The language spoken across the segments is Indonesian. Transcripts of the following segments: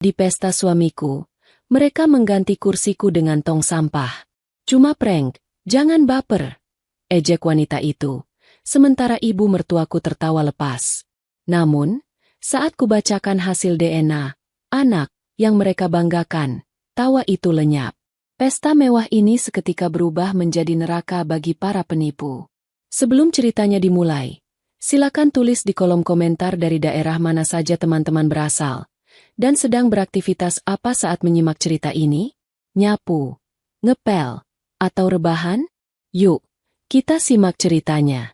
Di pesta suamiku, mereka mengganti kursiku dengan tong sampah. Cuma prank, jangan baper, ejek wanita itu. Sementara ibu mertuaku tertawa lepas. Namun, saat kubacakan hasil DNA, anak yang mereka banggakan, tawa itu lenyap. Pesta mewah ini seketika berubah menjadi neraka bagi para penipu. Sebelum ceritanya dimulai, silakan tulis di kolom komentar dari daerah mana saja teman-teman berasal, dan sedang beraktivitas apa saat menyimak cerita ini? Nyapu, ngepel, atau rebahan? Yuk, kita simak ceritanya.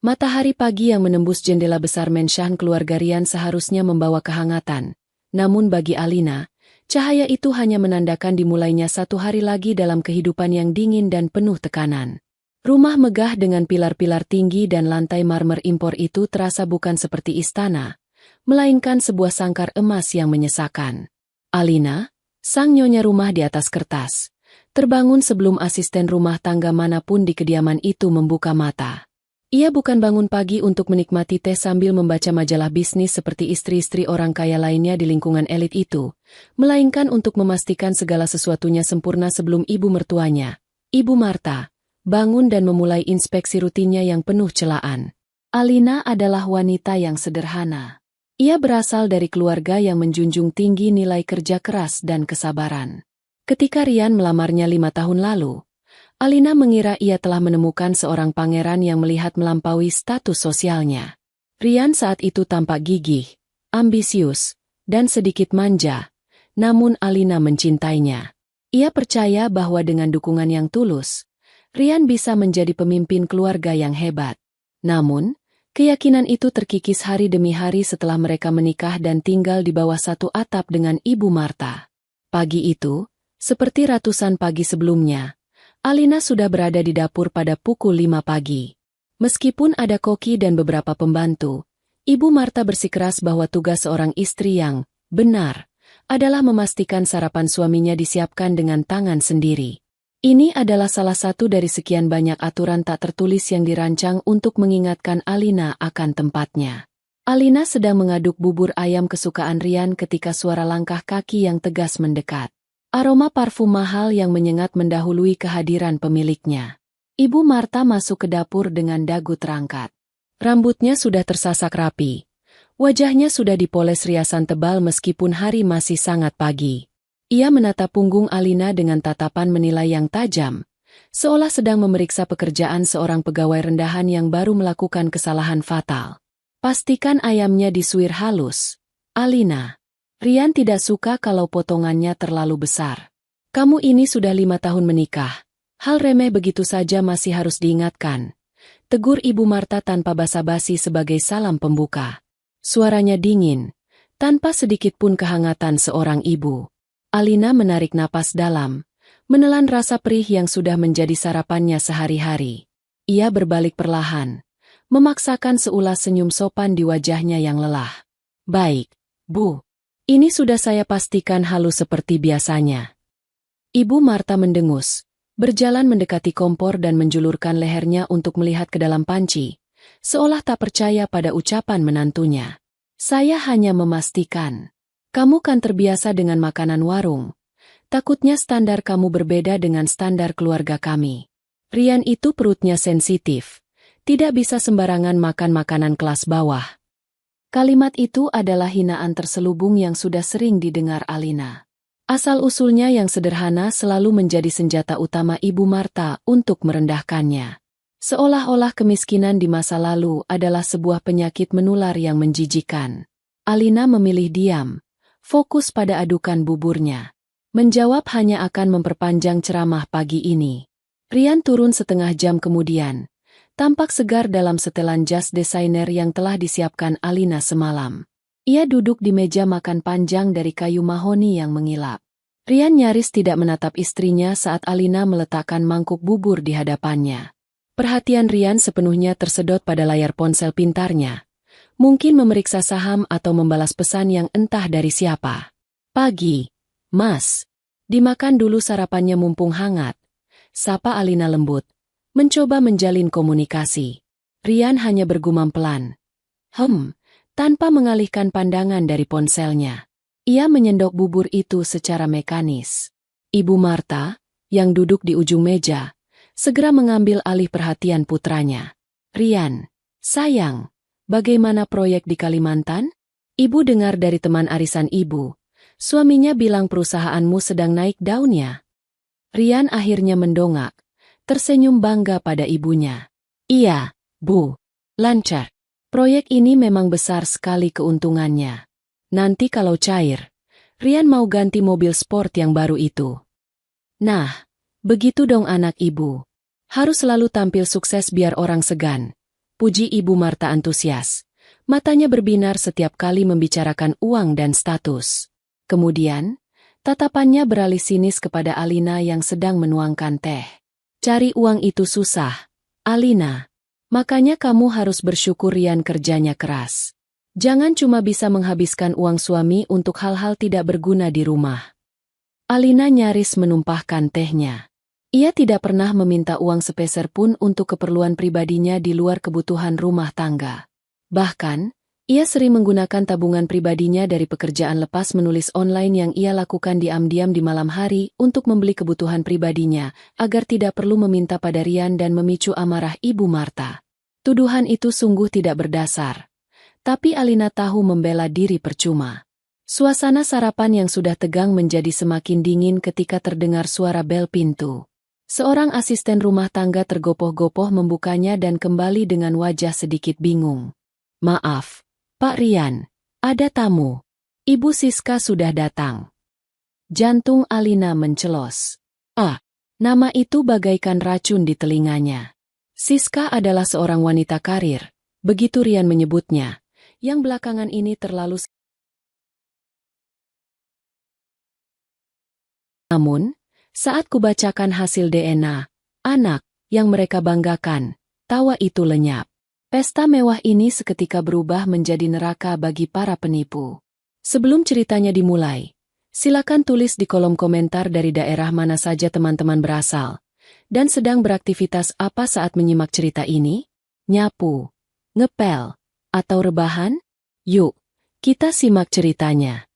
Matahari pagi yang menembus jendela besar menshan keluarga Rian seharusnya membawa kehangatan. Namun bagi Alina, cahaya itu hanya menandakan dimulainya satu hari lagi dalam kehidupan yang dingin dan penuh tekanan. Rumah megah dengan pilar-pilar tinggi dan lantai marmer impor itu terasa bukan seperti istana, melainkan sebuah sangkar emas yang menyesakan. Alina, sang nyonya rumah di atas kertas, terbangun sebelum asisten rumah tangga manapun di kediaman itu membuka mata. Ia bukan bangun pagi untuk menikmati teh sambil membaca majalah bisnis seperti istri-istri orang kaya lainnya di lingkungan elit itu, melainkan untuk memastikan segala sesuatunya sempurna sebelum ibu mertuanya, Ibu Marta, bangun dan memulai inspeksi rutinnya yang penuh celaan. Alina adalah wanita yang sederhana. Ia berasal dari keluarga yang menjunjung tinggi nilai kerja keras dan kesabaran. Ketika Rian melamarnya 5 tahun lalu, Alina mengira ia telah menemukan seorang pangeran yang melihat melampaui status sosialnya. Rian saat itu tampak gigih, ambisius, dan sedikit manja, namun Alina mencintainya. Ia percaya bahwa dengan dukungan yang tulus, Rian bisa menjadi pemimpin keluarga yang hebat. Namun, keyakinan itu terkikis hari demi hari setelah mereka menikah dan tinggal di bawah satu atap dengan Ibu Marta. Pagi itu, seperti ratusan pagi sebelumnya, Alina sudah berada di dapur pada pukul 5 pagi. Meskipun ada koki dan beberapa pembantu, Ibu Marta bersikeras bahwa tugas seorang istri yang benar adalah memastikan sarapan suaminya disiapkan dengan tangan sendiri. Ini adalah salah satu dari sekian banyak aturan tak tertulis yang dirancang untuk mengingatkan Alina akan tempatnya. Alina sedang mengaduk bubur ayam kesukaan Rian ketika suara langkah kaki yang tegas mendekat. Aroma parfum mahal yang menyengat mendahului kehadiran pemiliknya. Ibu Marta masuk ke dapur dengan dagu terangkat. Rambutnya sudah tersasak rapi. Wajahnya sudah dipoles riasan tebal meskipun hari masih sangat pagi. Ia menatap punggung Alina dengan tatapan menilai yang tajam, seolah sedang memeriksa pekerjaan seorang pegawai rendahan yang baru melakukan kesalahan fatal. Pastikan ayamnya disuir halus, Alina. Rian tidak suka kalau potongannya terlalu besar. Kamu ini sudah 5 tahun menikah. Hal remeh begitu saja masih harus diingatkan. Tegur Ibu Marta tanpa basa-basi sebagai salam pembuka. Suaranya dingin, tanpa sedikit pun kehangatan seorang ibu. Alina menarik napas dalam, menelan rasa perih yang sudah menjadi sarapannya sehari-hari. Ia berbalik perlahan, memaksakan seulas senyum sopan di wajahnya yang lelah. Baik, Bu. Ini sudah saya pastikan halus seperti biasanya. Ibu Marta mendengus, berjalan mendekati kompor dan menjulurkan lehernya untuk melihat ke dalam panci, seolah tak percaya pada ucapan menantunya. Saya hanya memastikan. Kamu kan terbiasa dengan makanan warung. Takutnya standar kamu berbeda dengan standar keluarga kami. Rian itu perutnya sensitif. Tidak bisa sembarangan makan makanan kelas bawah. Kalimat itu adalah hinaan terselubung yang sudah sering didengar Alina. Asal-usulnya yang sederhana selalu menjadi senjata utama Ibu Marta untuk merendahkannya. Seolah-olah kemiskinan di masa lalu adalah sebuah penyakit menular yang menjijikkan. Alina memilih diam, fokus pada adukan buburnya. Menjawab hanya akan memperpanjang ceramah pagi ini. Rian turun setengah jam kemudian. Tampak segar dalam setelan jas desainer yang telah disiapkan Alina semalam. Ia duduk di meja makan panjang dari kayu mahoni yang mengilap. Rian nyaris tidak menatap istrinya saat Alina meletakkan mangkuk bubur di hadapannya. Perhatian Rian sepenuhnya tersedot pada layar ponsel pintarnya. Mungkin memeriksa saham atau membalas pesan yang entah dari siapa. Pagi, Mas. Dimakan dulu sarapannya mumpung hangat. Sapa Alina lembut. Mencoba menjalin komunikasi. Rian hanya bergumam pelan. Tanpa mengalihkan pandangan dari ponselnya. Ia menyendok bubur itu secara mekanis. Ibu Marta, yang duduk di ujung meja, segera mengambil alih perhatian putranya. Rian, sayang, bagaimana proyek di Kalimantan? Ibu dengar dari teman arisan ibu. Suaminya bilang perusahaanmu sedang naik daunnya. Rian akhirnya mendongak, tersenyum bangga pada ibunya. Iya, Bu. Lancar. Proyek ini memang besar sekali keuntungannya. Nanti kalau cair, Rian mau ganti mobil sport yang baru itu. Nah, begitu dong anak ibu. Harus selalu tampil sukses biar orang segan. Puji Ibu Marta antusias. Matanya berbinar setiap kali membicarakan uang dan status. Kemudian, tatapannya beralih sinis kepada Alina yang sedang menuangkan teh. Cari uang itu susah, Alina. Makanya kamu harus bersyukur Rian kerjanya keras. Jangan cuma bisa menghabiskan uang suami untuk hal-hal tidak berguna di rumah. Alina nyaris menumpahkan tehnya. Ia tidak pernah meminta uang sepeser pun untuk keperluan pribadinya di luar kebutuhan rumah tangga. Bahkan, ia sering menggunakan tabungan pribadinya dari pekerjaan lepas menulis online yang ia lakukan diam-diam di malam hari untuk membeli kebutuhan pribadinya, agar tidak perlu meminta pada Rian dan memicu amarah Ibu Marta. Tuduhan itu sungguh tidak berdasar. Tapi Alina tahu membela diri percuma. Suasana sarapan yang sudah tegang menjadi semakin dingin ketika terdengar suara bel pintu. Seorang asisten rumah tangga tergopoh-gopoh membukanya dan kembali dengan wajah sedikit bingung. Maaf, Pak Rian, ada tamu. Ibu Siska sudah datang. Jantung Alina mencelos. Nama itu bagaikan racun di telinganya. Siska adalah seorang wanita karir, begitu Rian menyebutnya, yang belakangan ini terlalu. Namun, saat kubacakan hasil DNA, anak, yang mereka banggakan, tawa itu lenyap. Pesta mewah ini seketika berubah menjadi neraka bagi para penipu. Sebelum ceritanya dimulai, silakan tulis di kolom komentar dari daerah mana saja teman-teman berasal, dan sedang beraktivitas apa saat menyimak cerita ini? Nyapu, ngepel, atau rebahan? Yuk, kita simak ceritanya.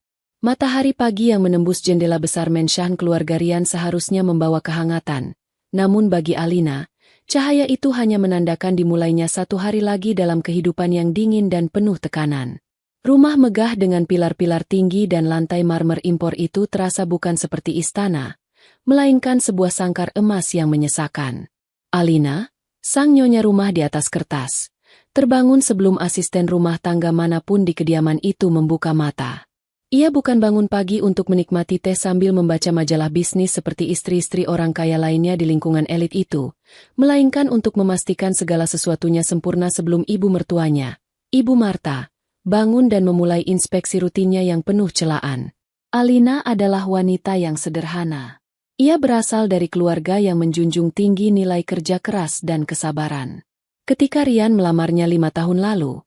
Matahari pagi yang menembus jendela besar menshan keluarga Rian seharusnya membawa kehangatan. Namun bagi Alina, cahaya itu hanya menandakan dimulainya satu hari lagi dalam kehidupan yang dingin dan penuh tekanan. Rumah megah dengan pilar-pilar tinggi dan lantai marmer impor itu terasa bukan seperti istana, melainkan sebuah sangkar emas yang menyesakan. Alina, sang nyonya rumah di atas kertas, terbangun sebelum asisten rumah tangga manapun di kediaman itu membuka mata. Ia bukan bangun pagi untuk menikmati teh sambil membaca majalah bisnis seperti istri-istri orang kaya lainnya di lingkungan elit itu, melainkan untuk memastikan segala sesuatunya sempurna sebelum ibu mertuanya, Ibu Marta, bangun dan memulai inspeksi rutinnya yang penuh celaan. Alina adalah wanita yang sederhana. Ia berasal dari keluarga yang menjunjung tinggi nilai kerja keras dan kesabaran. Ketika Rian melamarnya 5 tahun lalu,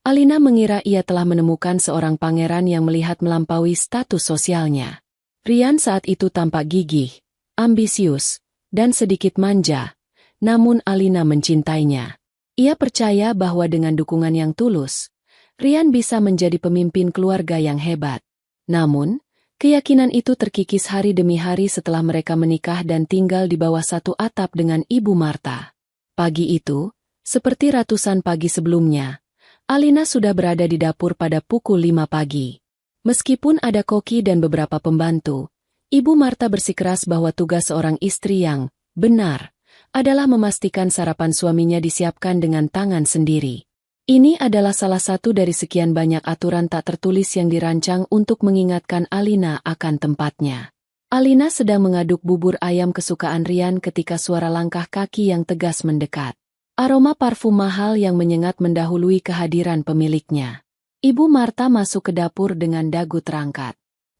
Alina mengira ia telah menemukan seorang pangeran yang melihat melampaui status sosialnya. Rian saat itu tampak gigih, ambisius, dan sedikit manja, namun Alina mencintainya. Ia percaya bahwa dengan dukungan yang tulus, Rian bisa menjadi pemimpin keluarga yang hebat. Namun, keyakinan itu terkikis hari demi hari setelah mereka menikah dan tinggal di bawah satu atap dengan Ibu Marta. Pagi itu, seperti ratusan pagi sebelumnya, Alina sudah berada di dapur pada pukul 5 pagi. Meskipun ada koki dan beberapa pembantu, Ibu Marta bersikeras bahwa tugas seorang istri yang benar adalah memastikan sarapan suaminya disiapkan dengan tangan sendiri. Ini adalah salah satu dari sekian banyak aturan tak tertulis yang dirancang untuk mengingatkan Alina akan tempatnya. Alina sedang mengaduk bubur ayam kesukaan Rian ketika suara langkah kaki yang tegas mendekat. Aroma parfum mahal yang menyengat mendahului kehadiran pemiliknya. Ibu Marta masuk ke dapur dengan dagu terangkat.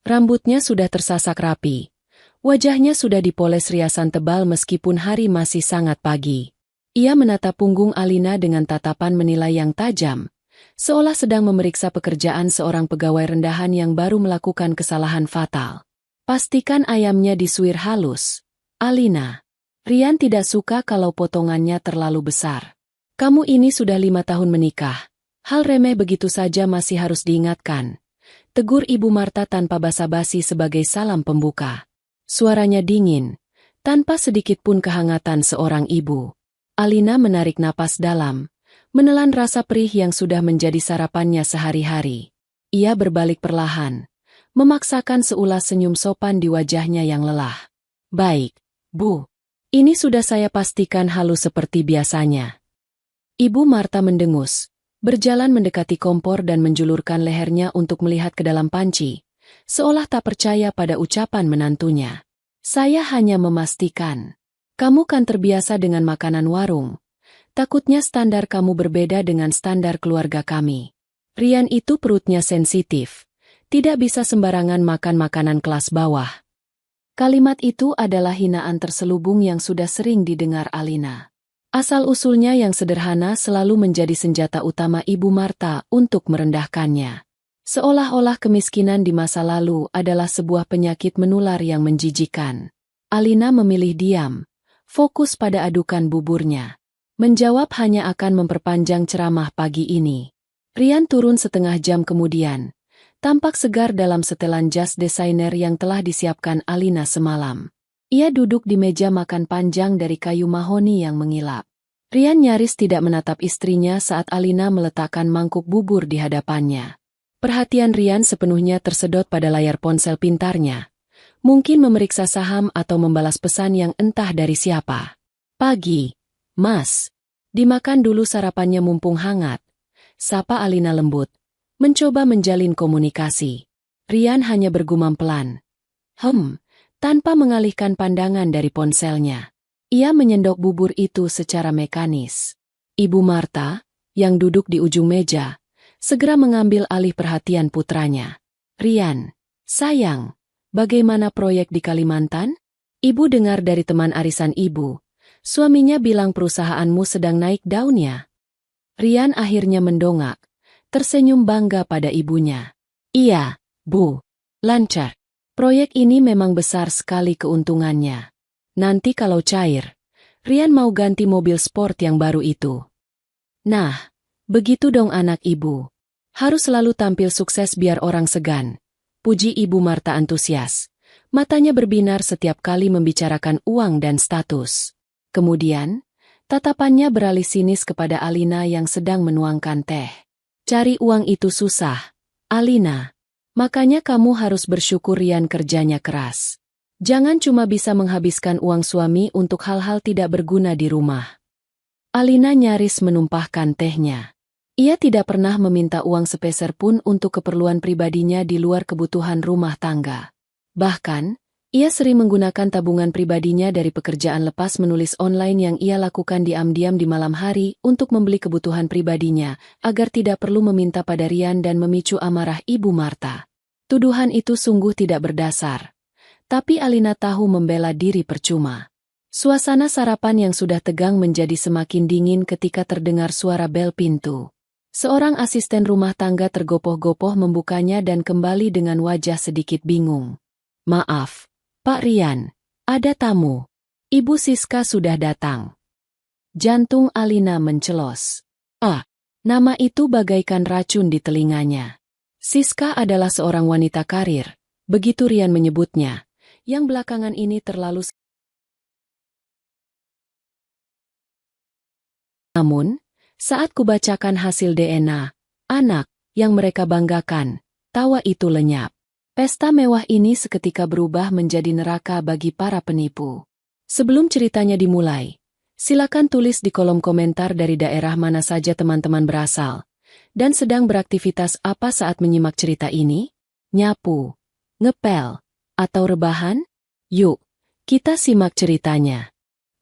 Rambutnya sudah tersasak rapi. Wajahnya sudah dipoles riasan tebal meskipun hari masih sangat pagi. Ia menatap punggung Alina dengan tatapan menilai yang tajam, seolah sedang memeriksa pekerjaan seorang pegawai rendahan yang baru melakukan kesalahan fatal. Pastikan ayamnya disuir halus, Alina. Rian tidak suka kalau potongannya terlalu besar. Kamu ini sudah 5 tahun menikah. Hal remeh begitu saja masih harus diingatkan. Tegur Ibu Marta tanpa basa-basi sebagai salam pembuka. Suaranya dingin, tanpa sedikit pun kehangatan seorang ibu. Alina menarik napas dalam, menelan rasa perih yang sudah menjadi sarapannya sehari-hari. Ia berbalik perlahan, memaksakan seulas senyum sopan di wajahnya yang lelah. Baik, Bu. Ini sudah saya pastikan halus seperti biasanya. Ibu Marta mendengus, berjalan mendekati kompor dan menjulurkan lehernya untuk melihat ke dalam panci, seolah tak percaya pada ucapan menantunya. Saya hanya memastikan. Kamu kan terbiasa dengan makanan warung. Takutnya standar kamu berbeda dengan standar keluarga kami. Rian itu perutnya sensitif. Tidak bisa sembarangan makan makanan kelas bawah. Kalimat itu adalah hinaan terselubung yang sudah sering didengar Alina. Asal-usulnya yang sederhana selalu menjadi senjata utama Ibu Marta untuk merendahkannya. Seolah-olah kemiskinan di masa lalu adalah sebuah penyakit menular yang menjijikkan. Alina memilih diam, fokus pada adukan buburnya. Menjawab hanya akan memperpanjang ceramah pagi ini. Rian turun setengah jam kemudian. Tampak segar dalam setelan jas desainer yang telah disiapkan Alina semalam. Ia duduk di meja makan panjang dari kayu mahoni yang mengilap. Rian nyaris tidak menatap istrinya saat Alina meletakkan mangkuk bubur di hadapannya. Perhatian Rian sepenuhnya tersedot pada layar ponsel pintarnya. Mungkin memeriksa saham atau membalas pesan yang entah dari siapa. Pagi, Mas. Dimakan dulu sarapannya mumpung hangat. Sapa Alina lembut. Mencoba menjalin komunikasi. Rian hanya bergumam pelan. Tanpa mengalihkan pandangan dari ponselnya. Ia menyendok bubur itu secara mekanis. Ibu Marta, yang duduk di ujung meja, segera mengambil alih perhatian putranya. Rian, sayang, bagaimana proyek di Kalimantan? Ibu dengar dari teman arisan ibu. Suaminya bilang perusahaanmu sedang naik daunnya. Rian akhirnya mendongak, tersenyum bangga pada ibunya. Iya, Bu. Lancar. Proyek ini memang besar sekali keuntungannya. Nanti kalau cair, Rian mau ganti mobil sport yang baru itu. Nah, begitu dong anak ibu. Harus selalu tampil sukses biar orang segan. Puji Ibu Marta antusias. Matanya berbinar setiap kali membicarakan uang dan status. Kemudian, tatapannya beralih sinis kepada Alina yang sedang menuangkan teh. Cari uang itu susah, Alina. Makanya kamu harus bersyukur Rian kerjanya keras. Jangan cuma bisa menghabiskan uang suami untuk hal-hal tidak berguna di rumah. Alina nyaris menumpahkan tehnya. Ia tidak pernah meminta uang sepeser pun untuk keperluan pribadinya di luar kebutuhan rumah tangga. Bahkan, ia sering menggunakan tabungan pribadinya dari pekerjaan lepas menulis online yang ia lakukan diam-diam di malam hari untuk membeli kebutuhan pribadinya, agar tidak perlu meminta pada Rian dan memicu amarah Ibu Marta. Tuduhan itu sungguh tidak berdasar. Tapi Alina tahu membela diri percuma. Suasana sarapan yang sudah tegang menjadi semakin dingin ketika terdengar suara bel pintu. Seorang asisten rumah tangga tergopoh-gopoh membukanya dan kembali dengan wajah sedikit bingung. Maaf, Pak Rian, ada tamu. Ibu Siska sudah datang. Jantung Alina mencelos. Nama itu bagaikan racun di telinganya. Siska adalah seorang wanita karir, begitu Rian menyebutnya, yang belakangan ini terlalu. Namun, saat kubacakan hasil DNA, anak, yang mereka banggakan, tawa itu lenyap. Pesta mewah ini seketika berubah menjadi neraka bagi para penipu. Sebelum ceritanya dimulai, silakan tulis di kolom komentar dari daerah mana saja teman-teman berasal, dan sedang beraktivitas apa saat menyimak cerita ini? Nyapu, ngepel, atau rebahan? Yuk, kita simak ceritanya.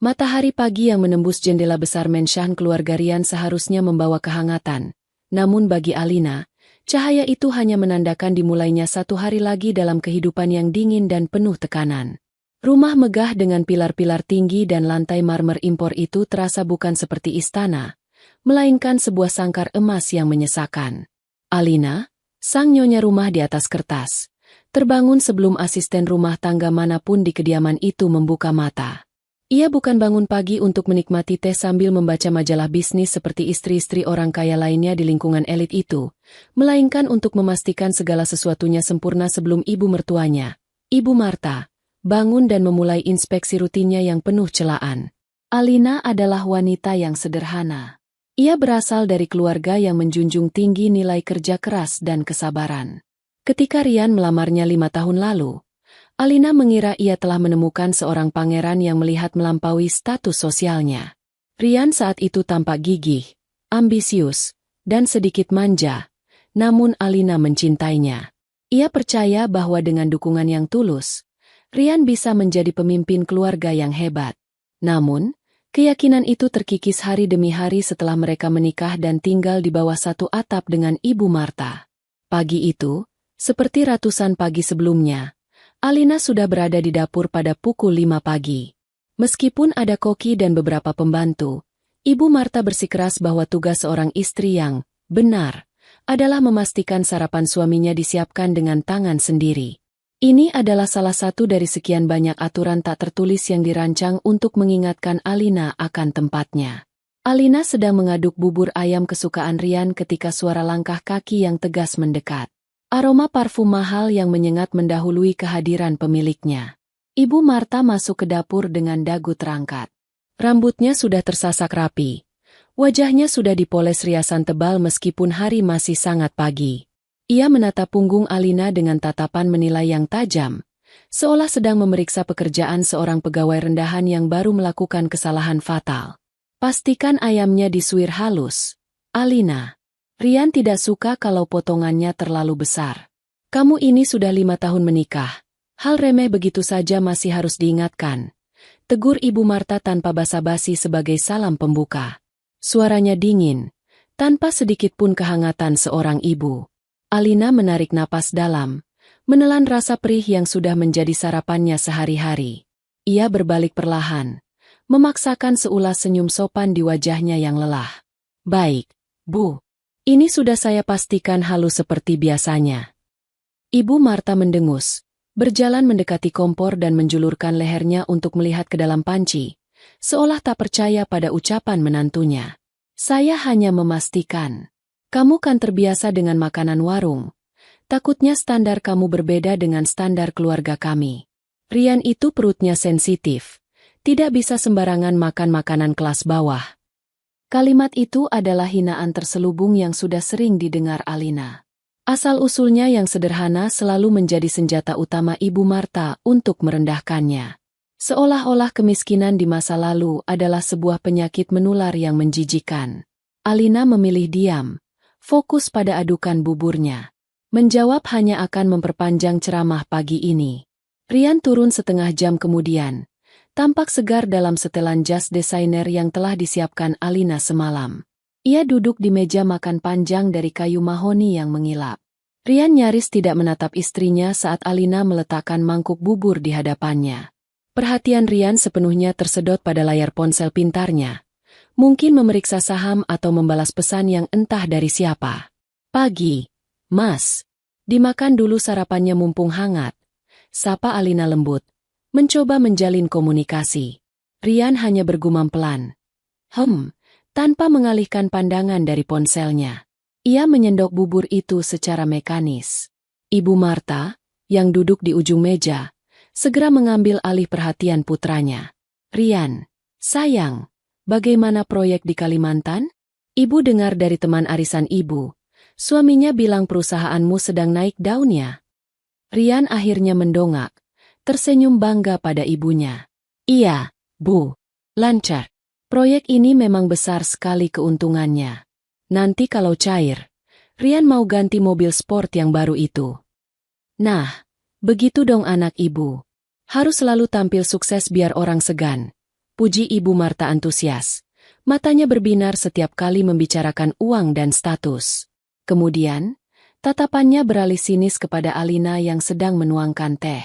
Matahari pagi yang menembus jendela besar menshan keluarga Rian seharusnya membawa kehangatan. Namun bagi Alina, cahaya itu hanya menandakan dimulainya satu hari lagi dalam kehidupan yang dingin dan penuh tekanan. Rumah megah dengan pilar-pilar tinggi dan lantai marmer impor itu terasa bukan seperti istana, melainkan sebuah sangkar emas yang menyesakan. Alina, sang nyonya rumah di atas kertas, terbangun sebelum asisten rumah tangga manapun di kediaman itu membuka mata. Ia bukan bangun pagi untuk menikmati teh sambil membaca majalah bisnis seperti istri-istri orang kaya lainnya di lingkungan elit itu, melainkan untuk memastikan segala sesuatunya sempurna sebelum ibu mertuanya, Ibu Marta, bangun dan memulai inspeksi rutinnya yang penuh celaan. Alina adalah wanita yang sederhana. Ia berasal dari keluarga yang menjunjung tinggi nilai kerja keras dan kesabaran. Ketika Rian melamarnya 5 tahun lalu, Alina mengira ia telah menemukan seorang pangeran yang melihat melampaui status sosialnya. Rian saat itu tampak gigih, ambisius, dan sedikit manja, namun Alina mencintainya. Ia percaya bahwa dengan dukungan yang tulus, Rian bisa menjadi pemimpin keluarga yang hebat. Namun, keyakinan itu terkikis hari demi hari setelah mereka menikah dan tinggal di bawah satu atap dengan Ibu Marta. Pagi itu, seperti ratusan pagi sebelumnya, Alina sudah berada di dapur pada pukul 5 pagi. Meskipun ada koki dan beberapa pembantu, Ibu Marta bersikeras bahwa tugas seorang istri yang benar adalah memastikan sarapan suaminya disiapkan dengan tangan sendiri. Ini adalah salah satu dari sekian banyak aturan tak tertulis yang dirancang untuk mengingatkan Alina akan tempatnya. Alina sedang mengaduk bubur ayam kesukaan Rian ketika suara langkah kaki yang tegas mendekat. Aroma parfum mahal yang menyengat mendahului kehadiran pemiliknya. Ibu Marta masuk ke dapur dengan dagu terangkat. Rambutnya sudah tersasak rapi. Wajahnya sudah dipoles riasan tebal meskipun hari masih sangat pagi. Ia menatap punggung Alina dengan tatapan menilai yang tajam, seolah sedang memeriksa pekerjaan seorang pegawai rendahan yang baru melakukan kesalahan fatal. Pastikan ayamnya disuir halus, Alina. Rian tidak suka kalau potongannya terlalu besar. Kamu ini sudah 5 tahun menikah. Hal remeh begitu saja masih harus diingatkan. Tegur Ibu Marta tanpa basa-basi sebagai salam pembuka. Suaranya dingin, tanpa sedikit pun kehangatan seorang ibu. Alina menarik napas dalam, menelan rasa perih yang sudah menjadi sarapannya sehari-hari. Ia berbalik perlahan, memaksakan seulas senyum sopan di wajahnya yang lelah. Baik, Bu. Ini sudah saya pastikan halus seperti biasanya. Ibu Marta mendengus, berjalan mendekati kompor dan menjulurkan lehernya untuk melihat ke dalam panci, seolah tak percaya pada ucapan menantunya. Saya hanya memastikan. Kamu kan terbiasa dengan makanan warung. Takutnya standar kamu berbeda dengan standar keluarga kami. Rian itu perutnya sensitif. Tidak bisa sembarangan makan makanan kelas bawah. Kalimat itu adalah hinaan terselubung yang sudah sering didengar Alina. Asal-usulnya yang sederhana selalu menjadi senjata utama Ibu Marta untuk merendahkannya. Seolah-olah kemiskinan di masa lalu adalah sebuah penyakit menular yang menjijikkan. Alina memilih diam, fokus pada adukan buburnya. Menjawab hanya akan memperpanjang ceramah pagi ini. Rian turun setengah jam kemudian. Tampak segar dalam setelan jas desainer yang telah disiapkan Alina semalam. Ia duduk di meja makan panjang dari kayu mahoni yang mengilap. Rian nyaris tidak menatap istrinya saat Alina meletakkan mangkuk bubur di hadapannya. Perhatian Rian sepenuhnya tersedot pada layar ponsel pintarnya. Mungkin memeriksa saham atau membalas pesan yang entah dari siapa. Pagi, Mas. Dimakan dulu sarapannya mumpung hangat. Sapa Alina lembut. Mencoba menjalin komunikasi. Rian hanya bergumam pelan. Tanpa mengalihkan pandangan dari ponselnya. Ia menyendok bubur itu secara mekanis. Ibu Marta, yang duduk di ujung meja, segera mengambil alih perhatian putranya. Rian, sayang, bagaimana proyek di Kalimantan? Ibu dengar dari teman arisan ibu. Suaminya bilang perusahaanmu sedang naik daunnya. Rian akhirnya mendongak. Tersenyum bangga pada ibunya. Iya, Bu. Lancar. Proyek ini memang besar sekali keuntungannya. Nanti kalau cair, Rian mau ganti mobil sport yang baru itu. Nah, begitu dong anak ibu. Harus selalu tampil sukses biar orang segan. Puji Ibu Marta antusias. Matanya berbinar setiap kali membicarakan uang dan status. Kemudian, tatapannya beralih sinis kepada Alina yang sedang menuangkan teh.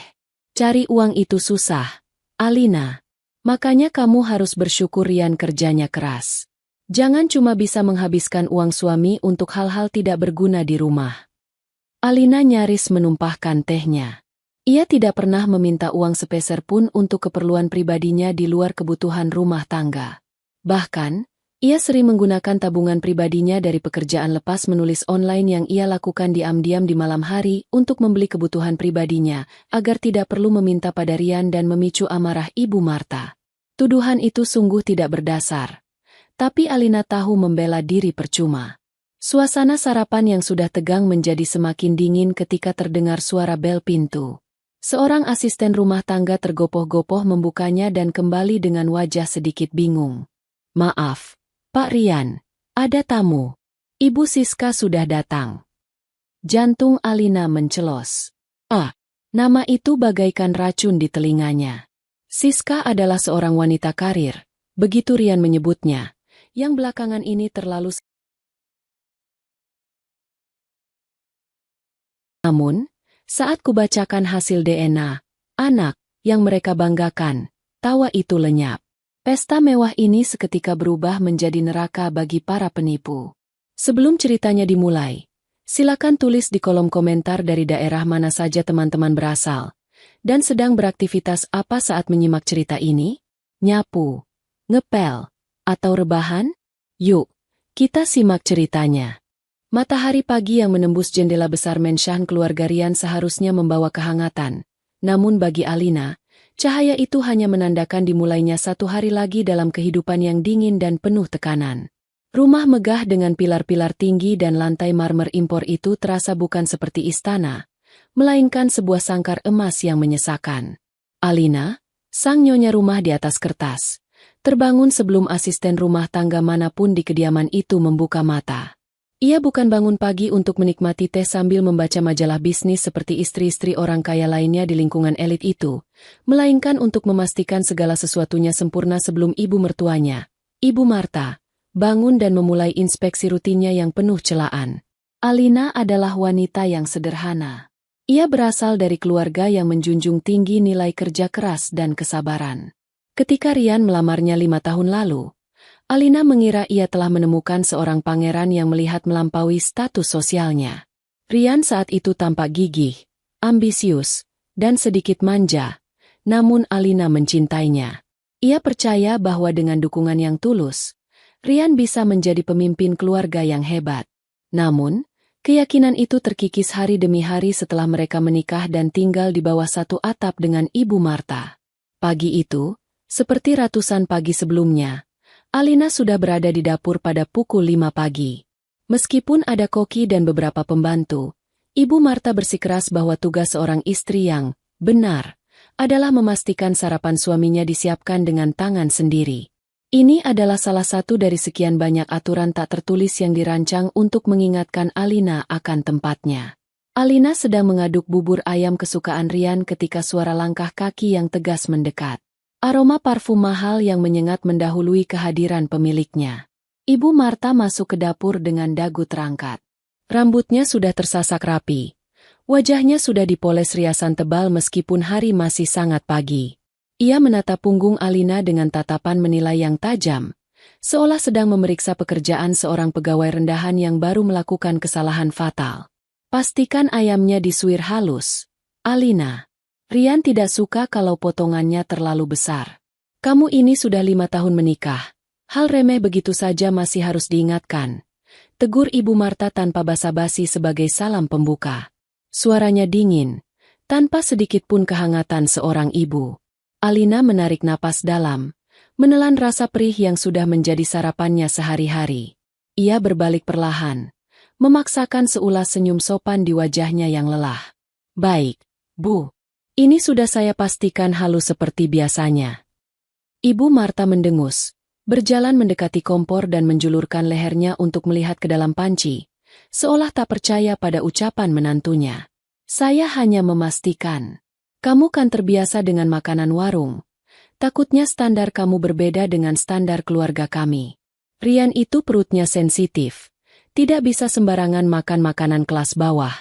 Cari uang itu susah, Alina. Makanya kamu harus bersyukur Rian kerjanya keras. Jangan cuma bisa menghabiskan uang suami untuk hal-hal tidak berguna di rumah. Alina nyaris menumpahkan tehnya. Ia tidak pernah meminta uang sepeser pun untuk keperluan pribadinya di luar kebutuhan rumah tangga. Bahkan, ia sering menggunakan tabungan pribadinya dari pekerjaan lepas menulis online yang ia lakukan diam-diam di malam hari untuk membeli kebutuhan pribadinya, agar tidak perlu meminta pada Rian dan memicu amarah Ibu Marta. Tuduhan itu sungguh tidak berdasar. Tapi Alina tahu membela diri percuma. Suasana sarapan yang sudah tegang menjadi semakin dingin ketika terdengar suara bel pintu. Seorang asisten rumah tangga tergopoh-gopoh membukanya dan kembali dengan wajah sedikit bingung. "Maaf, Pak Rian, ada tamu. Ibu Siska sudah datang." Jantung Alina mencelos. Nama itu bagaikan racun di telinganya. Siska adalah seorang wanita karir, begitu Rian menyebutnya, yang belakangan ini terlalu. Namun, saat kubacakan hasil DNA, anak, yang mereka banggakan, tawa itu lenyap. Pesta mewah ini seketika berubah menjadi neraka bagi para penipu. Sebelum ceritanya dimulai, silakan tulis di kolom komentar dari daerah mana saja teman-teman berasal, dan sedang beraktivitas apa saat menyimak cerita ini? Nyapu, ngepel, atau rebahan? Yuk, kita simak ceritanya. Matahari pagi yang menembus jendela besar menshan keluarga Rian seharusnya membawa kehangatan. Namun bagi Alina, cahaya itu hanya menandakan dimulainya satu hari lagi dalam kehidupan yang dingin dan penuh tekanan. Rumah megah dengan pilar-pilar tinggi dan lantai marmer impor itu terasa bukan seperti istana, melainkan sebuah sangkar emas yang menyesakan. Alina, sang nyonya rumah di atas kertas, terbangun sebelum asisten rumah tangga manapun di kediaman itu membuka mata. Ia bukan bangun pagi untuk menikmati teh sambil membaca majalah bisnis seperti istri-istri orang kaya lainnya di lingkungan elit itu, melainkan untuk memastikan segala sesuatunya sempurna sebelum ibu mertuanya, Ibu Marta, bangun dan memulai inspeksi rutinnya yang penuh celaan. Alina adalah wanita yang sederhana. Ia berasal dari keluarga yang menjunjung tinggi nilai kerja keras dan kesabaran. Ketika Rian melamarnya 5 tahun lalu, Alina mengira ia telah menemukan seorang pangeran yang melihat melampaui status sosialnya. Rian saat itu tampak gigih, ambisius, dan sedikit manja, namun Alina mencintainya. Ia percaya bahwa dengan dukungan yang tulus, Rian bisa menjadi pemimpin keluarga yang hebat. Namun, keyakinan itu terkikis hari demi hari setelah mereka menikah dan tinggal di bawah satu atap dengan Ibu Marta. Pagi itu, seperti ratusan pagi sebelumnya, Alina sudah berada di dapur pada pukul 5 pagi. Meskipun ada koki dan beberapa pembantu, Ibu Marta bersikeras bahwa tugas seorang istri yang benar adalah memastikan sarapan suaminya disiapkan dengan tangan sendiri. Ini adalah salah satu dari sekian banyak aturan tak tertulis yang dirancang untuk mengingatkan Alina akan tempatnya. Alina sedang mengaduk bubur ayam kesukaan Rian ketika suara langkah kaki yang tegas mendekat. Aroma parfum mahal yang menyengat mendahului kehadiran pemiliknya. Ibu Marta masuk ke dapur dengan dagu terangkat. Rambutnya sudah tersasak rapi. Wajahnya sudah dipoles riasan tebal meskipun hari masih sangat pagi. Ia menatap punggung Alina dengan tatapan menilai yang tajam, seolah sedang memeriksa pekerjaan seorang pegawai rendahan yang baru melakukan kesalahan fatal. Pastikan ayamnya disuir halus, Alina. Rian tidak suka kalau potongannya terlalu besar. Kamu ini sudah 5 tahun menikah. Hal remeh begitu saja masih harus diingatkan. Tegur Ibu Marta tanpa basa-basi sebagai salam pembuka. Suaranya dingin, tanpa sedikit pun kehangatan seorang ibu. Alina menarik napas dalam, menelan rasa perih yang sudah menjadi sarapannya sehari-hari. Ia berbalik perlahan, memaksakan seulas senyum sopan di wajahnya yang lelah. Baik, Bu. Ini sudah saya pastikan halus seperti biasanya. Ibu Marta mendengus, berjalan mendekati kompor dan menjulurkan lehernya untuk melihat ke dalam panci, seolah tak percaya pada ucapan menantunya. Saya hanya memastikan. Kamu kan terbiasa dengan makanan warung. Takutnya standar kamu berbeda dengan standar keluarga kami. Rian itu perutnya sensitif. Tidak bisa sembarangan makan makanan kelas bawah.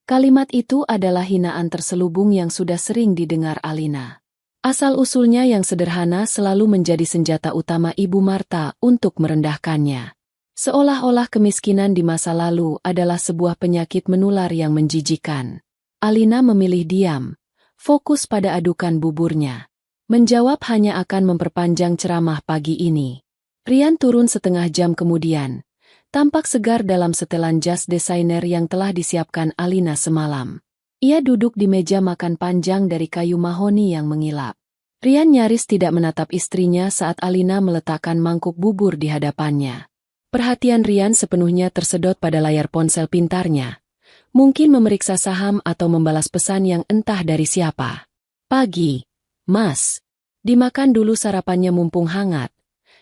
Kalimat itu adalah hinaan terselubung yang sudah sering didengar Alina. Asal-usulnya yang sederhana selalu menjadi senjata utama Ibu Marta untuk merendahkannya. Seolah-olah kemiskinan di masa lalu adalah sebuah penyakit menular yang menjijikan. Alina memilih diam, fokus pada adukan buburnya. Menjawab hanya akan memperpanjang ceramah pagi ini. Rian turun setengah jam kemudian. Tampak segar dalam setelan jas desainer yang telah disiapkan Alina semalam. Ia duduk di meja makan panjang dari kayu mahoni yang mengilap. Rian nyaris tidak menatap istrinya saat Alina meletakkan mangkuk bubur di hadapannya. Perhatian Rian sepenuhnya tersedot pada layar ponsel pintarnya. Mungkin memeriksa saham atau membalas pesan yang entah dari siapa. Pagi. Mas, dimakan dulu sarapannya mumpung hangat.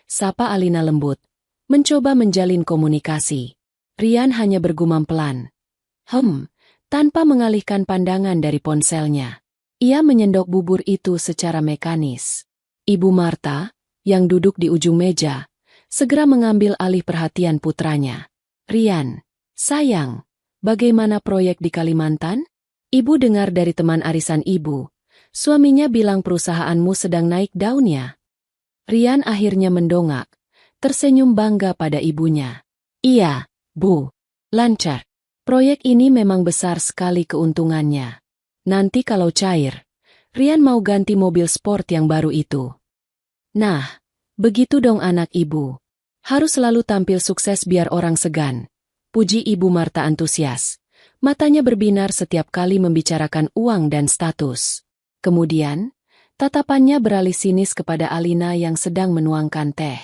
Sapa Alina lembut, mencoba menjalin komunikasi. Rian hanya bergumam pelan. Tanpa mengalihkan pandangan dari ponselnya. Ia menyendok bubur itu secara mekanis. Ibu Marta, yang duduk di ujung meja, segera mengambil alih perhatian putranya. Rian, sayang, bagaimana proyek di Kalimantan? Ibu dengar dari teman arisan ibu. Suaminya bilang perusahaanmu sedang naik daunnya. Rian akhirnya mendongak, tersenyum bangga pada ibunya. Iya, Bu. Lancar. Proyek ini memang besar sekali keuntungannya. Nanti kalau cair, Rian mau ganti mobil sport yang baru itu. Nah, begitu dong anak ibu. Harus selalu tampil sukses biar orang segan. Puji Ibu Marta antusias. Matanya berbinar setiap kali membicarakan uang dan status. Kemudian, tatapannya beralih sinis kepada Alina yang sedang menuangkan teh.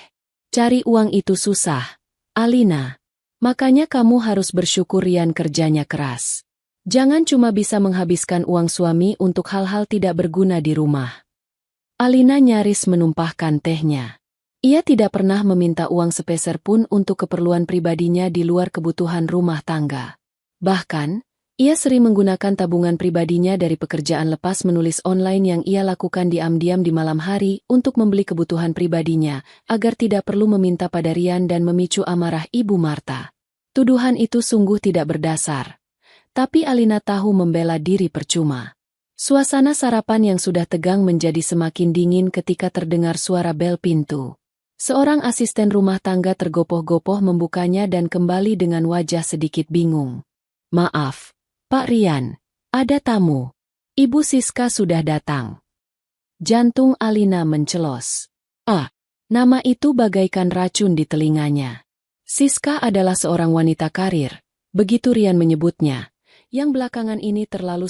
Cari uang itu susah, Alina. Makanya kamu harus bersyukur Rian kerjanya keras. Jangan cuma bisa menghabiskan uang suami untuk hal-hal tidak berguna di rumah. Alina nyaris menumpahkan tehnya. Ia tidak pernah meminta uang sepeser pun untuk keperluan pribadinya di luar kebutuhan rumah tangga. Bahkan, ia sering menggunakan tabungan pribadinya dari pekerjaan lepas menulis online yang ia lakukan diam-diam di malam hari untuk membeli kebutuhan pribadinya, agar tidak perlu meminta pada Rian dan memicu amarah Ibu Marta. Tuduhan itu sungguh tidak berdasar. Tapi Alina tahu membela diri percuma. Suasana sarapan yang sudah tegang menjadi semakin dingin ketika terdengar suara bel pintu. Seorang asisten rumah tangga tergopoh-gopoh membukanya dan kembali dengan wajah sedikit bingung. Maaf, Pak Rian, ada tamu. Ibu Siska sudah datang. Jantung Alina mencelos. Nama itu bagaikan racun di telinganya. Siska adalah seorang wanita karir, begitu Rian menyebutnya, yang belakangan ini terlalu.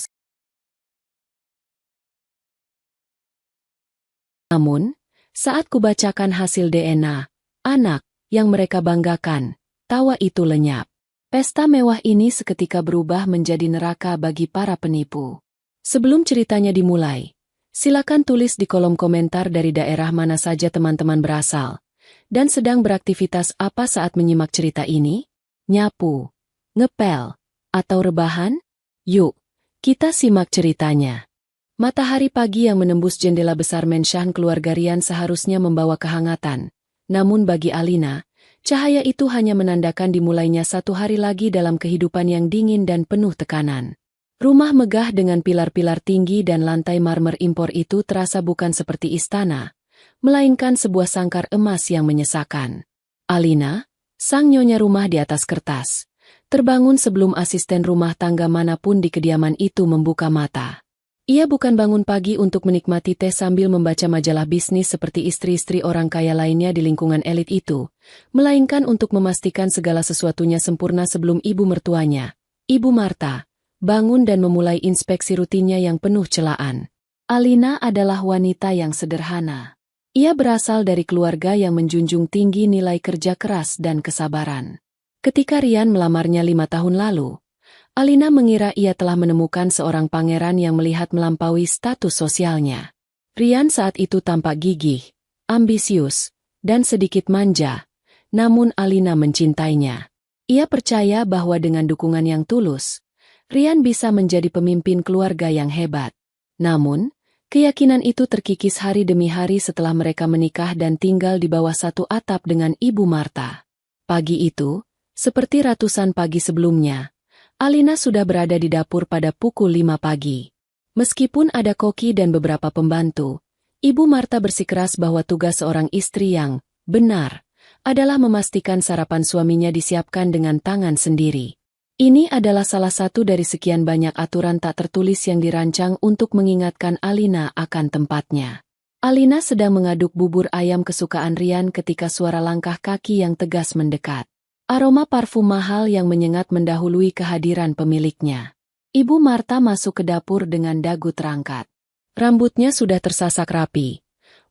Namun, saat kubacakan hasil DNA, anak, yang mereka banggakan, tawa itu lenyap. Pesta mewah ini seketika berubah menjadi neraka bagi para penipu. Sebelum ceritanya dimulai, silakan tulis di kolom komentar dari daerah mana saja teman-teman berasal, dan sedang beraktivitas apa saat menyimak cerita ini? Nyapu, ngepel, atau rebahan? Yuk, kita simak ceritanya. Matahari pagi yang menembus jendela besar menshan keluarga Rian seharusnya membawa kehangatan, namun bagi Alina, cahaya itu hanya menandakan dimulainya satu hari lagi dalam kehidupan yang dingin dan penuh tekanan. Rumah megah dengan pilar-pilar tinggi dan lantai marmer impor itu terasa bukan seperti istana, melainkan sebuah sangkar emas yang menyesakan. Alina, sang nyonya rumah di atas kertas, terbangun sebelum asisten rumah tangga manapun di kediaman itu membuka mata. Ia bukan bangun pagi untuk menikmati teh sambil membaca majalah bisnis seperti istri-istri orang kaya lainnya di lingkungan elit itu, melainkan untuk memastikan segala sesuatunya sempurna sebelum ibu mertuanya, Ibu Marta, bangun dan memulai inspeksi rutinnya yang penuh celaan. Alina adalah wanita yang sederhana. Ia berasal dari keluarga yang menjunjung tinggi nilai kerja keras dan kesabaran. Ketika Rian melamarnya 5 tahun lalu, Alina mengira ia telah menemukan seorang pangeran yang melihat melampaui status sosialnya. Rian saat itu tampak gigih, ambisius, dan sedikit manja, namun Alina mencintainya. Ia percaya bahwa dengan dukungan yang tulus, Rian bisa menjadi pemimpin keluarga yang hebat. Namun, keyakinan itu terkikis hari demi hari setelah mereka menikah dan tinggal di bawah satu atap dengan Ibu Marta. Pagi itu, seperti ratusan pagi sebelumnya, Alina sudah berada di dapur pada pukul 5 pagi. Meskipun ada koki dan beberapa pembantu, Ibu Marta bersikeras bahwa tugas seorang istri yang benar adalah memastikan sarapan suaminya disiapkan dengan tangan sendiri. Ini adalah salah satu dari sekian banyak aturan tak tertulis yang dirancang untuk mengingatkan Alina akan tempatnya. Alina sedang mengaduk bubur ayam kesukaan Rian ketika suara langkah kaki yang tegas mendekat. Aroma parfum mahal yang menyengat mendahului kehadiran pemiliknya. Ibu Marta masuk ke dapur dengan dagu terangkat. Rambutnya sudah tersasak rapi.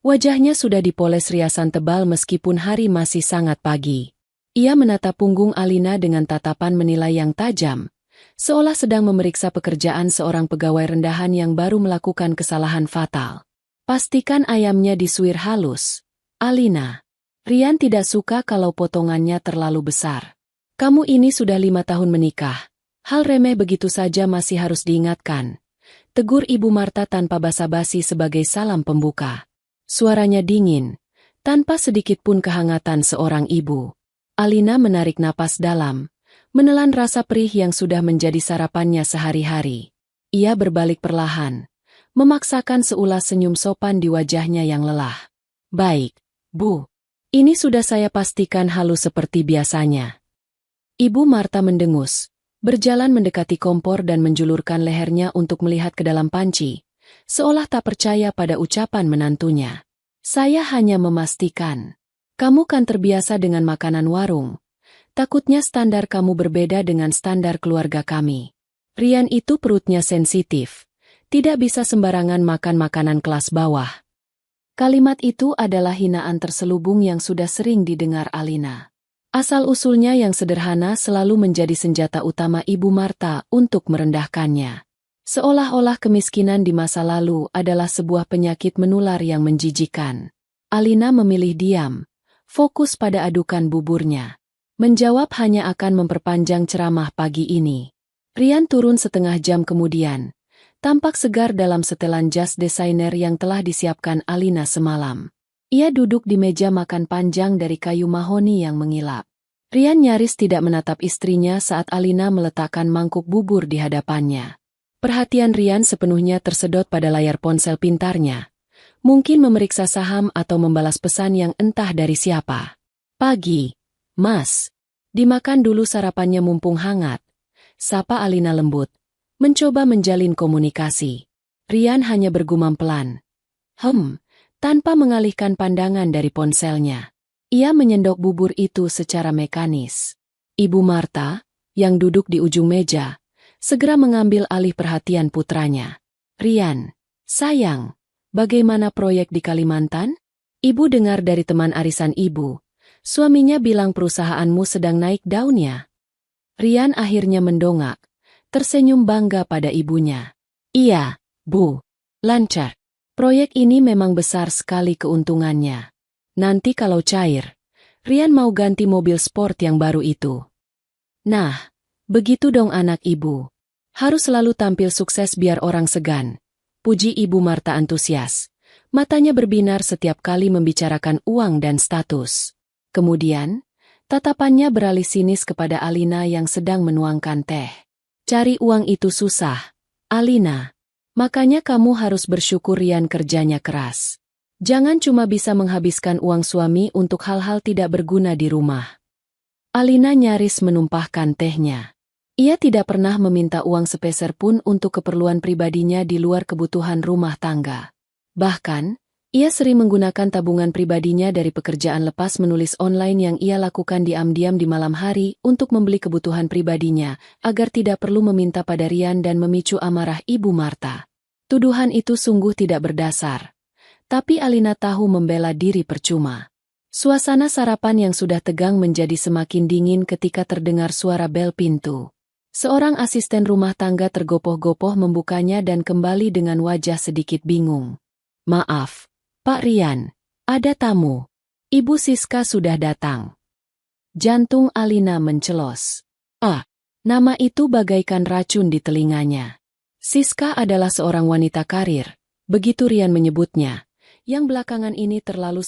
Wajahnya sudah dipoles riasan tebal meskipun hari masih sangat pagi. Ia menatap punggung Alina dengan tatapan menilai yang tajam, seolah sedang memeriksa pekerjaan seorang pegawai rendahan yang baru melakukan kesalahan fatal. Pastikan ayamnya disuir halus. Alina. Rian tidak suka kalau potongannya terlalu besar. Kamu ini sudah 5 tahun menikah. Hal remeh begitu saja masih harus diingatkan. Tegur Ibu Marta tanpa basa-basi sebagai salam pembuka. Suaranya dingin, tanpa sedikit pun kehangatan seorang ibu. Alina menarik napas dalam, menelan rasa perih yang sudah menjadi sarapannya sehari-hari. Ia berbalik perlahan, memaksakan seulas senyum sopan di wajahnya yang lelah. Baik, Bu. Ini sudah saya pastikan halus seperti biasanya. Ibu Marta mendengus, berjalan mendekati kompor dan menjulurkan lehernya untuk melihat ke dalam panci, seolah tak percaya pada ucapan menantunya. Saya hanya memastikan. Kamu kan terbiasa dengan makanan warung. Takutnya standar kamu berbeda dengan standar keluarga kami. Rian itu perutnya sensitif. Tidak bisa sembarangan makan makanan kelas bawah. Kalimat itu adalah hinaan terselubung yang sudah sering didengar Alina. Asal-usulnya yang sederhana selalu menjadi senjata utama Ibu Marta untuk merendahkannya. Seolah-olah kemiskinan di masa lalu adalah sebuah penyakit menular yang menjijikan. Alina memilih diam. Fokus pada adukan buburnya. Menjawab hanya akan memperpanjang ceramah pagi ini. Rian turun setengah jam kemudian. Tampak segar dalam setelan jas desainer yang telah disiapkan Alina semalam. Ia duduk di meja makan panjang dari kayu mahoni yang mengilap. Rian nyaris tidak menatap istrinya saat Alina meletakkan mangkuk bubur di hadapannya. Perhatian Rian sepenuhnya tersedot pada layar ponsel pintarnya. Mungkin memeriksa saham atau membalas pesan yang entah dari siapa. Pagi, Mas. Dimakan dulu sarapannya mumpung hangat. Sapa Alina lembut. Mencoba menjalin komunikasi. Rian hanya bergumam pelan. Tanpa mengalihkan pandangan dari ponselnya. Ia menyendok bubur itu secara mekanis. Ibu Marta, yang duduk di ujung meja, segera mengambil alih perhatian putranya. Rian, sayang. Bagaimana proyek di Kalimantan? Ibu dengar dari teman arisan ibu. Suaminya bilang perusahaanmu sedang naik daunnya. Rian akhirnya mendongak, tersenyum bangga pada ibunya. Iya, Bu. Lancar. Proyek ini memang besar sekali keuntungannya. Nanti kalau cair, Rian mau ganti mobil sport yang baru itu. Nah, begitu dong anak ibu. Harus selalu tampil sukses biar orang segan. Puji Ibu Marta antusias. Matanya berbinar setiap kali membicarakan uang dan status. Kemudian, tatapannya beralih sinis kepada Alina yang sedang menuangkan teh. Cari uang itu susah, Alina. Makanya kamu harus bersyukur Rian kerjanya keras. Jangan cuma bisa menghabiskan uang suami untuk hal-hal tidak berguna di rumah. Alina nyaris menumpahkan tehnya. Ia tidak pernah meminta uang sepeser pun untuk keperluan pribadinya di luar kebutuhan rumah tangga. Bahkan, ia sering menggunakan tabungan pribadinya dari pekerjaan lepas menulis online yang ia lakukan diam-diam di malam hari untuk membeli kebutuhan pribadinya, agar tidak perlu meminta pada Rian dan memicu amarah Ibu Marta. Tuduhan itu sungguh tidak berdasar. Tapi Alina tahu membela diri percuma. Suasana sarapan yang sudah tegang menjadi semakin dingin ketika terdengar suara bel pintu. Seorang asisten rumah tangga tergopoh-gopoh membukanya dan kembali dengan wajah sedikit bingung. Maaf, Pak Rian, ada tamu. Ibu Siska sudah datang. Jantung Alina mencelos. Nama itu bagaikan racun di telinganya. Siska adalah seorang wanita karir, begitu Rian menyebutnya, yang belakangan ini terlalu.